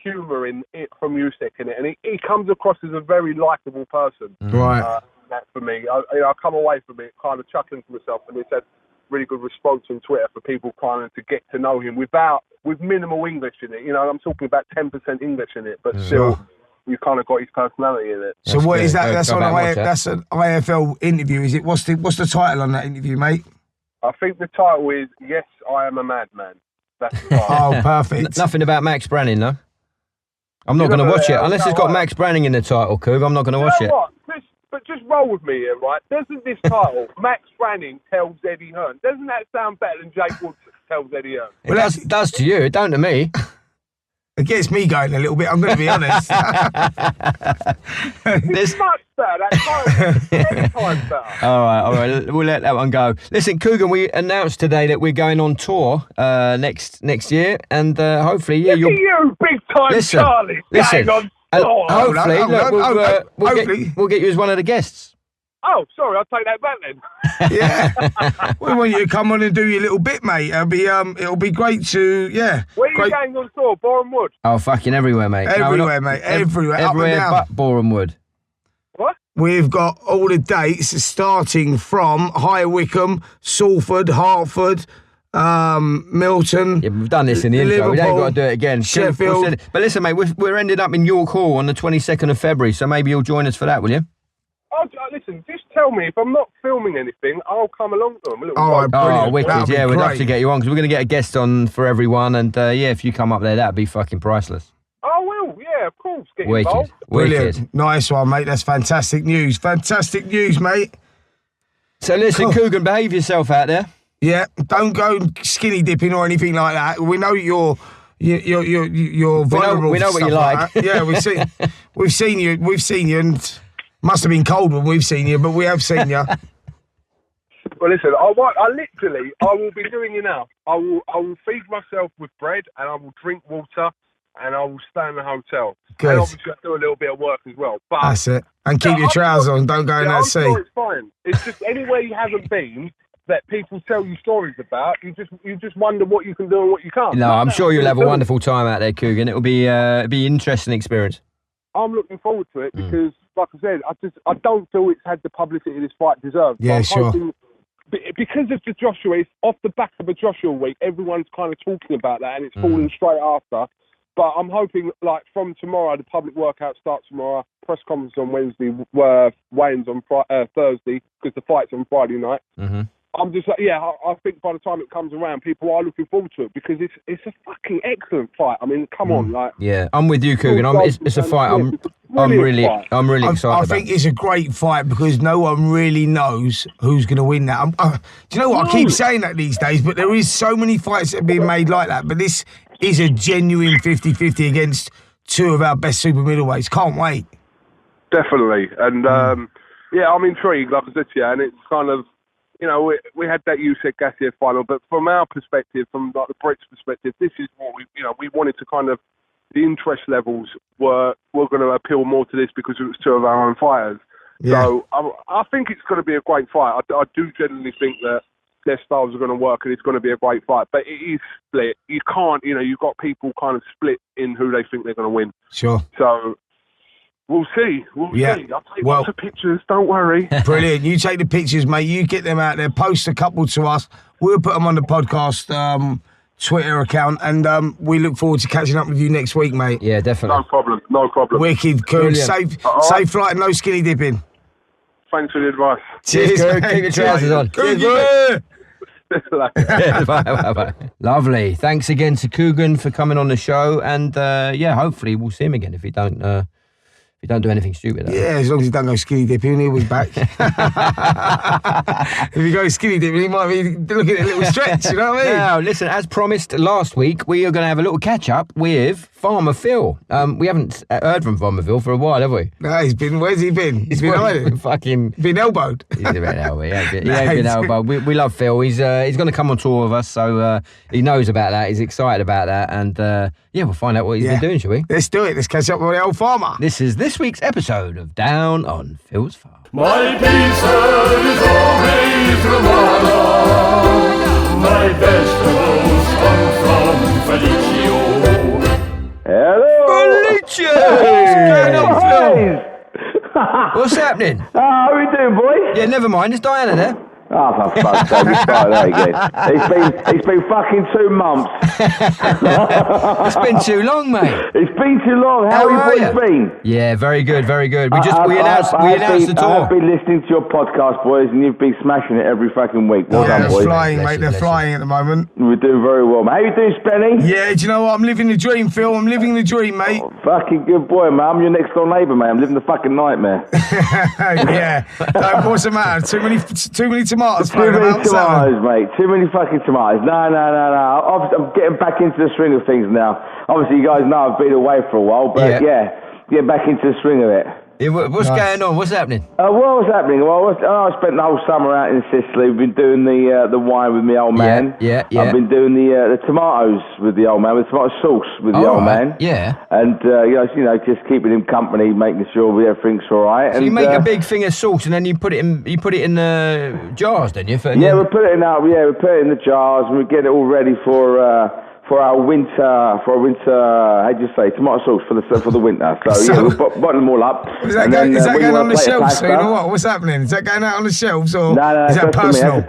humour in it from USEC in it, and he comes across as a very likeable person. Right. That for me, I come away from it kind of chuckling to myself, and it's had really good response on Twitter for people kind of to get to know him with minimal English in it. I'm talking about 10% English in it, but still. You kind of got his personality in it. So that's what is that? That's an IFL interview, is it? What's the title on that interview, mate? I think the title is "Yes, I Am a Madman." That's the title. Oh, perfect. Nothing about Max Branning, though. I'm not going to watch it unless it's got Max Branning in the title, Coog. I'm not going to watch it. What? But just roll with me here, right? Doesn't this title, Max Branning tells Eddie Hearn, doesn't that sound better than Jake Woods tells Eddie Hearn? Well, it does to you. It don't to me. It gets me going a little bit, I'm going to be honest. It's much better. That's 10 times better. All right. We'll let that one go. Listen, Coogan, we announced today that we're going on tour next year, and hopefully, Look at you, big time Charlie, going on tour. Hopefully, we'll get you as one of the guests. Oh, sorry, I'll take that back then. Yeah. We want you to come on and do your little bit, mate. It'll be great to, Where are you going on tour? Boreham Wood? Oh, fucking everywhere, mate. Everywhere, mate. Everywhere. Up and down. But Boreham Wood. What? We've got all the dates starting from High Wycombe, Salford, Hertford, Milton. Yeah, we've done this in the intro. We ain't got to do it again. Sheffield. But listen, mate, we're ending up in York Hall on the 22nd of February, so maybe you'll join us for that, will you? Listen, just tell me if I'm not filming anything, I'll come along to them. All right, brilliant. Oh, wicked. Yeah, we'd love to get you on because we're going to get a guest on for everyone. And if you come up there, that'd be fucking priceless. I will, yeah, of course. Get involved. Brilliant. Nice one, mate. That's fantastic news. Fantastic news, mate. So listen, Coogan, behave yourself out there. Yeah, don't go skinny dipping or anything like that. We know you're vulnerable. We know what you like. Yeah, we've seen you, and must have been cold when we've seen you, but we have seen you. Well, listen, I will be doing you now. I will feed myself with bread, and I will drink water, and I will stay in the hotel. Good. And obviously I do a little bit of work as well. But That's it. And keep your trousers on. Don't go in that I'm sea. sure it's fine. It's just anywhere you haven't been that people tell you stories about, you just wonder what you can do and what you can't. No, I'm sure you'll have a wonderful time out there, Coogan. It'll be an interesting experience. I'm looking forward to it because, like I said, I don't feel it's had the publicity this fight deserves. Yeah, sure. Because of the Joshua, it's off the back of a Joshua week. Everyone's kind of talking about that, and it's falling straight after. But I'm hoping, like, from tomorrow, the public workout starts tomorrow. Press conference on Wednesday, weigh-ins on Thursday, because the fight's on Friday night. Mm-hmm. I'm just like, I think by the time it comes around, people are looking forward to it because it's a fucking excellent fight. I mean, come on, like. Yeah, I'm with you, Coogan. It's a fight. I'm really excited. I think it's a great fight because no one really knows who's going to win that. Do you know what? I keep saying that these days, but there is so many fights that are being made like that. But this is a genuine 50-50 against two of our best super middleweights. Can't wait. Definitely, and I'm intrigued. Like I said to you, and it's kind of. You know, we had that Usyk Gassiev final, but from our perspective, from like the Brits' perspective, this is what we wanted to kind of, the interest levels were going to appeal more to this because it was two of our own fighters. Yeah. So I think it's going to be a great fight. I do genuinely think that their styles are going to work and it's going to be a great fight, but it is split. You can't, you've got people kind of split in who they think they're going to win. Sure. So. We'll see. I'll take lots of pictures, don't worry. Brilliant. You take the pictures, mate. You get them out there. Post a couple to us. We'll put them on the podcast Twitter account, and we look forward to catching up with you next week, mate. Yeah, definitely. No problem. Wicked, cool. Safe flight and no skinny dipping. Thanks for the advice. Cheers, Coog. Keep your trousers on. Cheers, Bye. Lovely. Thanks again to Coogan for coming on the show, and hopefully we'll see him again if he don't do anything stupid. Yeah, as long as he don't go skinny dipping, he'll be back. If he goes skinny dipping, he might be looking at a little stretch, you know what I mean? Now, listen, as promised last week, we are going to have a little catch-up with Farmer Phil. We haven't heard from Farmer Phil for a while, have we? No, where's he been? He's been hiding. Been elbowed. He's been elbowed, He ain't been elbowed. We love Phil. He's going to come on tour with us, so he knows about that. He's excited about that, and we'll find out what he's been doing, shall we? Let's do it. Let's catch up with the old farmer. This is this week's episode of Down on Phil's Farm. My pizza is all made from Ghana. My vegetables come from Felicio. Hello. Felicio! What's going on, Phil? What's happening? How are we doing, boys? Yeah, never mind. It's Diana there. Oh, for fuck's sake, we started that again. It's been fucking 2 months. It's been too long, mate. It's been too long. How are you boys been? Yeah, very good, very good. We announced the tour. I've been listening to your podcast, boys, and you've been smashing it every fucking week. Well done, boys. They're flying, mate. They're flying at the moment. We're doing very well, mate. How you doing, Spenny? Yeah, do you know what? I'm living the dream, Phil. I'm living the dream, mate. Oh, fucking good boy, man. I'm your next door neighbour, mate. I'm living the fucking nightmare. Yeah. What's the matter? Too many tomatoes. Too many tomatoes, mate. Too many fucking tomatoes. No. I'm getting back into the swing of things now. Obviously, you guys know I've been away for a while, but get back into the swing of it. Yeah, what's going on? What's happening? What was happening? Well, I spent the whole summer out in Sicily. We've been doing the wine with my old man. Yeah. I've been doing the tomatoes with the old man, with tomato sauce with the old man. Yeah. And just keeping him company, making sure everything's all right. So you make a big thing of sauce, and then you put it in the jars, don't you? We put it in we put it in the jars, and we get it all ready for our winter, how do you say, tomato sauce for the winter. So we bottle them all up. Is that going on the shelves soon or what? What's happening? Is that going out on the shelves or is that personal?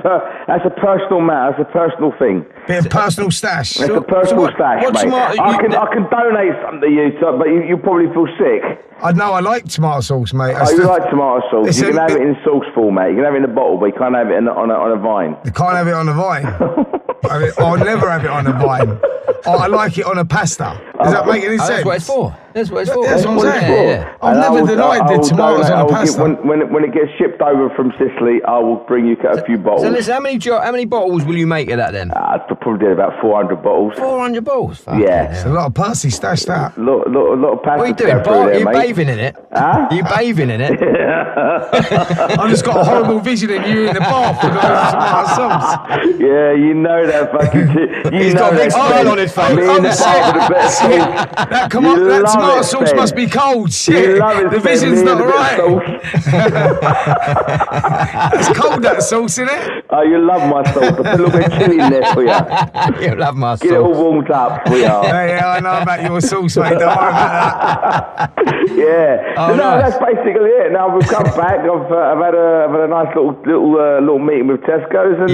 That's a personal matter. That's a personal thing. Bit of personal stash. It's a personal stash, mate. I can donate something to you, but you probably feel sick. I know I like tomato sauce, mate. You like tomato sauce. You can have it in sauce format. You can have it in a bottle, but you can't have it on a vine. You can't have it on a vine. I'll never have it on a vine. I like it on a pasta. Does that make any sense? That's what it's for. That's what it's for. That's what I'm saying. Yeah. I've never denied the tomatoes on a pasta. When it gets shipped over from Sicily, I will bring you a few bottles. So listen, how many bottles will you make of that then? I'll probably do about 400 bottles. 400 bottles? Yeah. It's a lot of pussy stash, that. A lot of pasta. What are you doing? Are you bathing in it? Huh? Are you bathing in it? I've just got a horrible vision of you in the bath with those tomato sauce. Yeah, you know that fucking shit. He's got a big smile on his face. I'm sick. That tomato sauce must be cold. Shit, the vision's not right. It's cold, that sauce, isn't it? Oh, you love my sauce. I put a little bit of chilli in there for you. You love my sauce. Get it all warmed up for you. Yeah, I know about your sauce, mate. Don't worry about that. Yeah. Oh, no, nice. that's basically it. Now we've come back. I've had a nice little meeting with Tesco's, and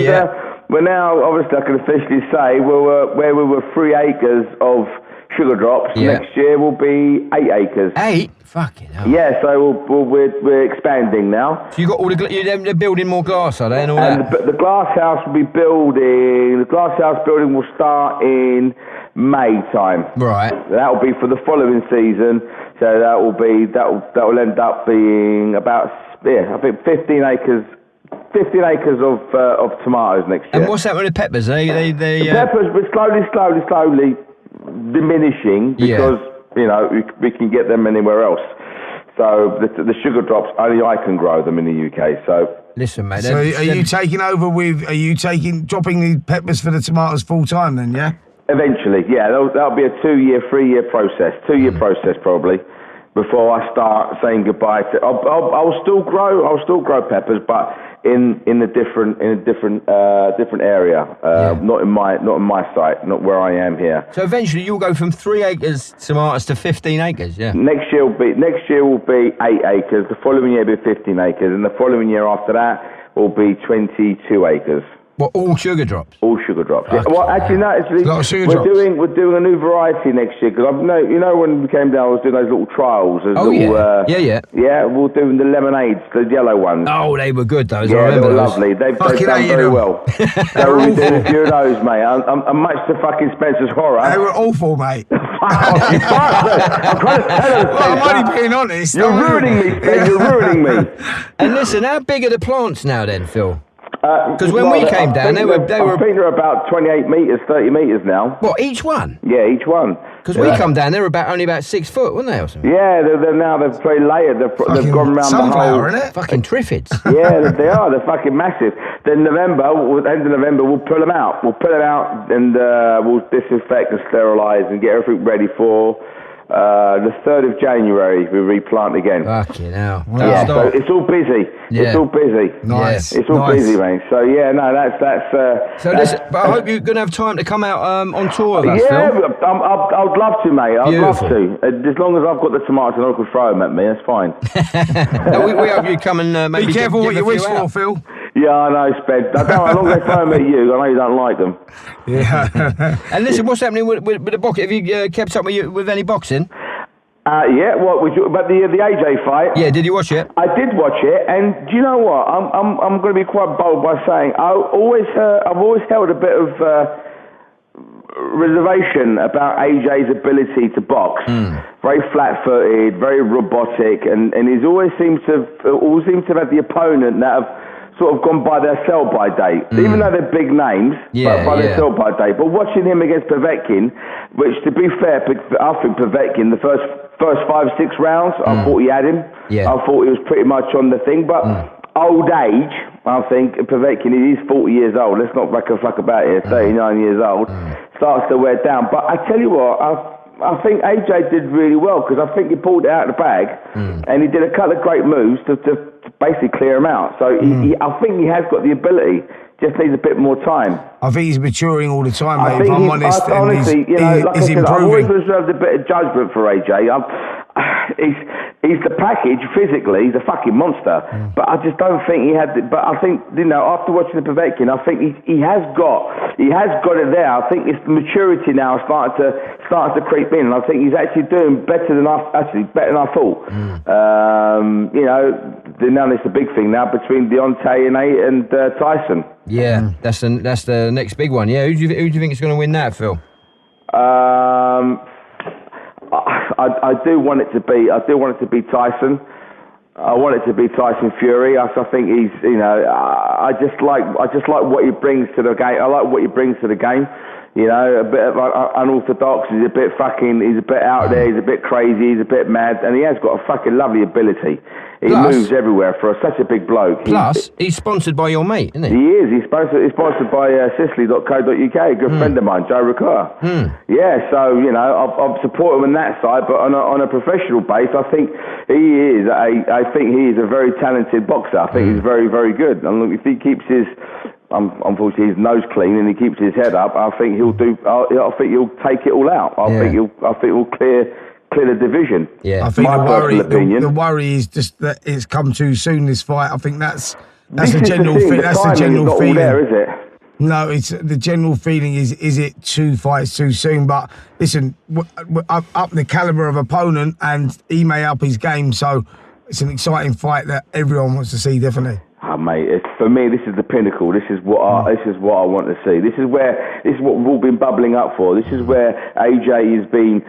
we're now, obviously, I can officially say where we were 3 acres of sugar drops. Yeah. Next year will be 8 acres. 8? Fucking hell. Yeah, so we're expanding now. So you got all they're building more glass, are they, and all that? And the glass house will be building. The glass house building will start in May time. Right. That will be for the following season. So that will end up being about I think 15 acres. 15 acres of tomatoes next year. And what's happening with the peppers? The peppers we're slowly diminishing because we can get them anywhere else. So the sugar drops, only I can grow them in the UK. So listen, mate. So are you taking over with? Are you dropping the peppers for the tomatoes full time then? Yeah. Eventually, yeah. That'll be a 2-year, 3-year process. 2-year process probably before I start saying goodbye to. I'll still grow peppers, but in a different area. Not in my site, not where I am here. So eventually you'll go from 3 acres tomatoes to 15 acres, yeah. Next year will be 8 acres. The following year will be 15 acres, and the following year after that will be 22 acres. What, all sugar drops? All sugar drops. Okay. Yeah. Well, actually, no. Actually, we're doing a new variety next year because when we came down, I was doing those little trials. Yeah. We're doing the lemonades, the yellow ones. Oh, they were good, those. Yeah, I remember they were those. lovely. They've done very well. So we'll be doing a few of those, mate. I'm much to fucking Spencer's horror. They were awful, mate. I'm trying to tell them. Well, I'm only being honest. You're ruining me, Ben. You're ruining me. And listen, how big are the plants now then, Phil? Because when we came down, they were. I think they're about 28 metres, 30 metres now. What, each one? Yeah, each one. Because we come down, they were only about 6 foot, weren't they, or something? Yeah, they've very layered. They've gone around the whole. Innit? Fucking triffids. Yeah, they are. They're fucking massive. Then end of November, we'll pull them out. And we'll disinfect and sterilise and get everything ready for the 3rd of January. We replant again. Fucking hell. Yeah, so it's all busy. Yeah. It's all busy. Nice. It's all busy, mate. So yeah, no, that's. So listen, but I hope you're going to have time to come out on tour with us, yeah, Phil. I'd love to, mate. I'd love to. As long as I've got the tomatoes and I can throw them at me, that's fine. No, we hope you come and maybe Be careful give what you a few wish for, out. Phil. Yeah, I know, Sped. I don't know how long they throw them at you. I know you don't like them. Yeah. And listen, what's happening with the boxing? Have you kept up with any boxing? Yeah, but the AJ fight. Yeah, did you watch it? I did watch it, and do you know what? I'm going to be quite bold by saying I've always held a bit of reservation about AJ's ability to box. Very flat-footed, very robotic, and he's always seemed to have had the opponent that have sort of gone by their sell-by date, even though they're big names, but by their sell-by date. But watching him against Povetkin, which, to be fair, I think Povetkin, the first 5-6 rounds, I thought he had him. Yeah. I thought he was pretty much on the thing. But old age, I think, Povetkin, he is 40 years old. Let's not fuck about it. 39 years old. Starts to wear down. But I tell you what, I think AJ did really well because I think he pulled it out of the bag and he did a couple of great moves to basically clear him out. So I think he has got the ability. Just needs a bit more time. I think he's maturing all the time, mate. I think if I'm honest, honestly, he's like I said, I've always improving. reserved a bit of judgment for AJ. He's the package physically. He's a fucking monster. But I just don't think he had. But I think after watching the Povetkin, I think he has got it there. I think it's the maturity now starting to creep in. And I think he's actually doing better than I thought. Now it's the big thing now between Deontay and Tyson. Yeah, that's the next big one. Yeah, who do you think is going to win that, Phil? I do want it to be Tyson. I want it to be Tyson Fury. I think he's, I just like what he brings to the game. I like what he brings to the game. You know, a bit of, unorthodox. He's a bit out there. He's a bit crazy. He's a bit mad, and he has got a fucking lovely ability. He moves everywhere for such a big bloke. Plus, he's sponsored by your mate, isn't he? He is. He's sponsored by Sicily.co.uk, a good friend of mine, Joe Ricard. Yeah, so, you know, I'll support him on that side, but on a professional base, I think he is a very talented boxer. I think he's very, very good. And look, if he keeps his unfortunately his nose clean and he keeps his head up, I think he'll take it all out. I think he'll clear the division. Yeah, I think the worry is just that it's come too soon, this fight. I think that's the general feeling. That's the general feeling. There, is it? No, it's the general feeling is it 2 fights too soon? But listen, we're up the caliber of opponent, and he may up his game, so it's an exciting fight that everyone wants to see, definitely. Oh, mate, for me, this is the pinnacle. This is what I want to see. This is what we've all been bubbling up for. This is where AJ is being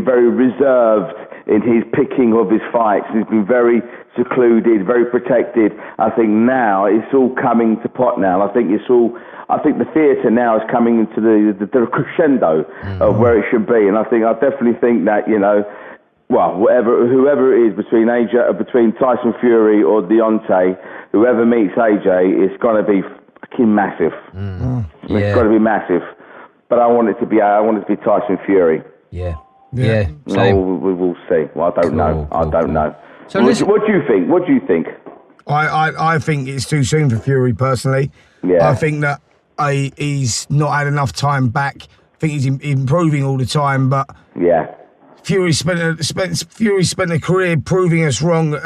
very reserved in his picking of his fights. He's been very secluded, very protected. I think now it's all coming to pot now. I think the theatre now is coming into the crescendo of where it should be. And I definitely think that, you know, well, whoever it is between Tyson Fury or Deontay, whoever meets AJ, it's going to be fucking massive. It's going to be massive. But I want it to be Tyson Fury. Yeah. No, we'll see. Well, I don't know. I don't know. So what do you think? What do you think? I think it's too soon for Fury, personally. Yeah. I think that he's not had enough time back. I think he's improving all the time, but yeah. Fury spent a career proving us wrong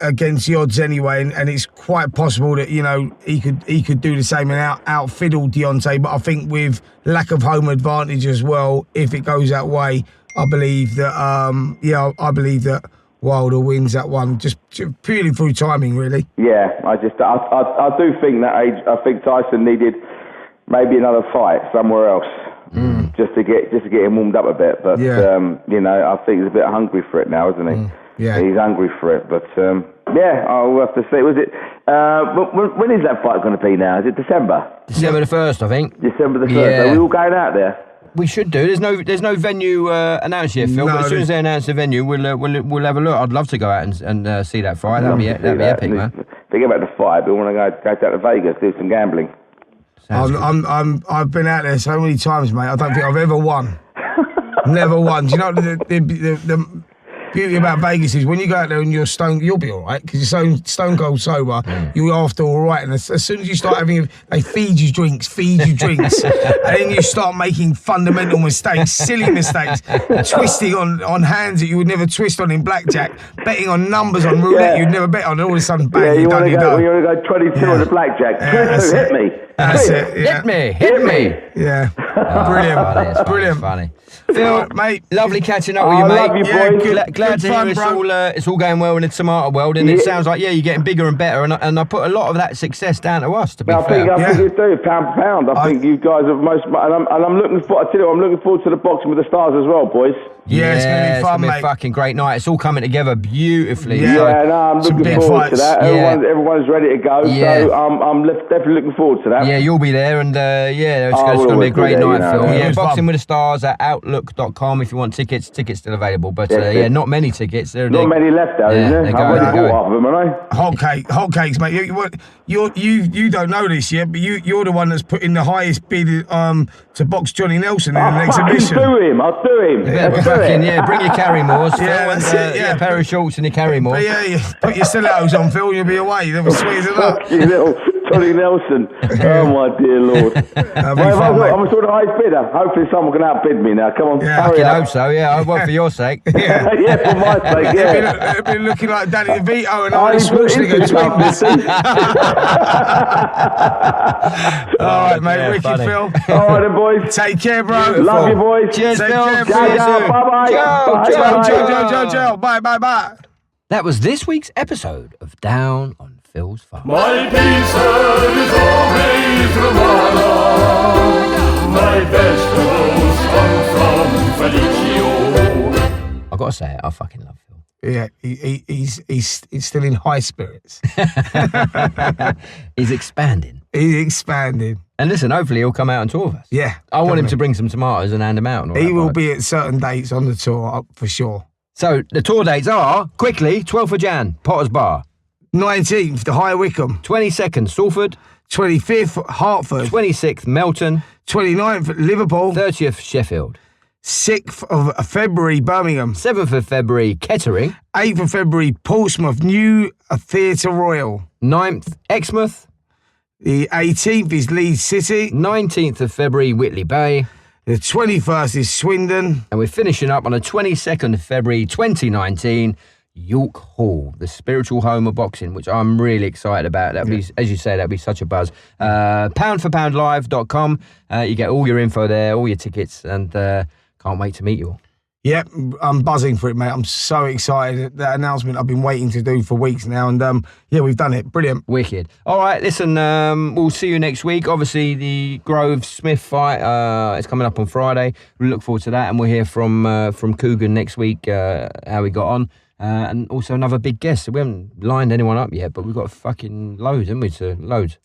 against the odds anyway, and it's quite possible that, you know, he could do the same and out-fiddle Deontay. But I think with lack of home advantage as well, if it goes that way, I believe that Wilder wins that one just purely through timing, really. Yeah, I do think that I think Tyson needed maybe another fight somewhere else. Just to get him warmed up a bit, but you know, I think he's a bit hungry for it now, isn't he? Yeah, he's hungry for it. But I'll have to see. Was it? When is that fight going to be now? Is it December? December the 1st, I think. December the 1st. Yeah. Are we all going out there? We should do. There's no venue announced yet, Phil. But as soon as they announce the venue, we'll have a look. I'd love to go out and see that fight. That'd be epic, man. Forget about the fight. We want to go down to Vegas, do some gambling. I've been out there so many times, mate. I don't think I've ever won. Never won. Do you know the beauty about Vegas is when you go out there and you're stoned, you'll be all right because you're stone cold sober. You're after all right, and as soon as you start they feed you drinks, and then you start making fundamental mistakes, silly mistakes, twisting on hands that you would never twist on in blackjack, betting on numbers on roulette you'd never bet on, and all of a sudden, bang, you want to go 22 on the blackjack. Hit me. That's it. Yeah. Hit me. Yeah. Brilliant. Funny. Phil, mate, lovely catching up with you, I mate. love you, boys. Glad to hear it's all going well in the tomato world, and it sounds like you're getting bigger and better. And I put a lot of that success down to us. To be fair, I think you do pound for pound. I think you guys are most, and I'm looking forward. I tell you, I'm looking forward to the boxing with the stars as well, boys. Yeah, it's going to be fun, mate. It's going to be a fucking great night. It's all coming together beautifully. I'm looking forward to that. Everyone's ready to go, so I'm definitely looking forward to that. Yeah, you'll be there, and it's going to be a great night, Phil. Yeah, Boxing with the Stars at Outlook.com if you want tickets. Tickets still available, but not many tickets. Not many left out, isn't there? I've already bought half of them, haven't I? Hotcakes, mate. You don't know this yet, but you're the one that's put in the highest bid to box Johnny Nelson in an exhibition. I'll do him. Bring your Carrymores, Phil, that's it, a pair of shorts and your Carrymores. Put your stilettos on, Phil, and you'll be away. They'll be sweet as a nut. You little Tony Nelson. Oh, my dear Lord. I'm sort of highest bidder. Hopefully someone can outbid me now. Come on. I can hope so, I won't for your sake. For my sake, It'll be looking like Danny DeVito and Arnie Schwarzenegger tweeting. All right, mate. Wicked, funny. Phil. All right, then, boys. Take care, bro. Love you, boys. Cheers, Phil. Bye-bye. Ciao. Bye. That was this week's episode of Down on Phil's Farm. My pizza is always Romano. My vegetables come from Felicio. I've got to say it, I fucking love Phil. Yeah, he's still in high spirits. He's expanding. He's expanding. And listen, hopefully he'll come out and tour with us. Yeah. I want him to bring some tomatoes and hand them out. And all He that will bollocks. be at certain dates on the tour, for sure. So the tour dates are, quickly, 12th of Jan, Potter's Bar. 19th, the High Wycombe. 22nd, Salford. 25th, Hertford. 26th, Melton. 29th, Liverpool. 30th, Sheffield. 6th of February, Birmingham. 7th of February, Kettering. 8th of February, Portsmouth, New Theatre Royal. 9th, Exmouth. The 18th is Leeds City. 19th of February, Whitley Bay. The 21st is Swindon. And we're finishing up on the 22nd of February 2019, York Hall, the spiritual home of boxing, which I'm really excited about. That'll be, as you say, that'll be such a buzz. poundforpoundlive.com. You get all your info there, all your tickets, and can't wait to meet you all. Yep, I'm buzzing for it, mate. I'm so excited. That announcement I've been waiting to do for weeks now, and yeah, we've done it. Brilliant. Wicked. All right, listen, we'll see you next week. Obviously, the Grove-Smith fight is coming up on Friday. We look forward to that, and we'll hear from Coogan next week, how he got on. And also another big guest. So we haven't lined anyone up yet, but we've got fucking loads, haven't we? So loads.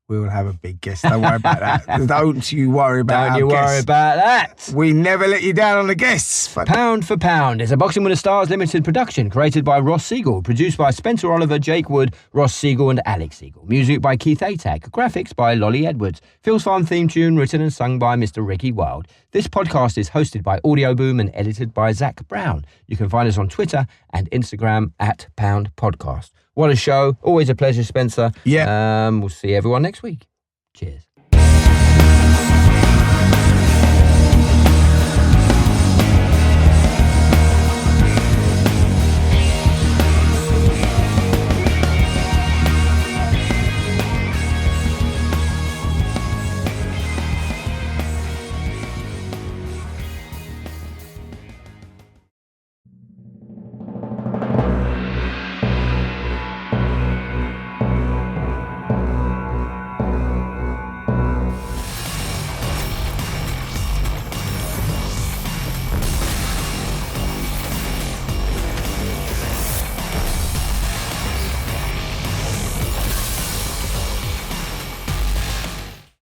We will have a big guest. Don't worry about that. Don't you worry about Don't you worry about that. We never let you down on the guests. Pound for Pound is a Boxing with the Stars limited production created by Ross Siegel, produced by Spencer Oliver, Jake Wood, Ross Siegel and Alex Siegel. Music by Keith Atack. Graphics by Lolly Edwards. Phil's Farm theme tune written and sung by Mr. Ricky Wild. This podcast is hosted by Audio Boom and edited by Zach Brown. You can find us on Twitter and Instagram at Pound Podcast. What a show. Always a pleasure, Spencer. Yeah. We'll see everyone next week. Cheers.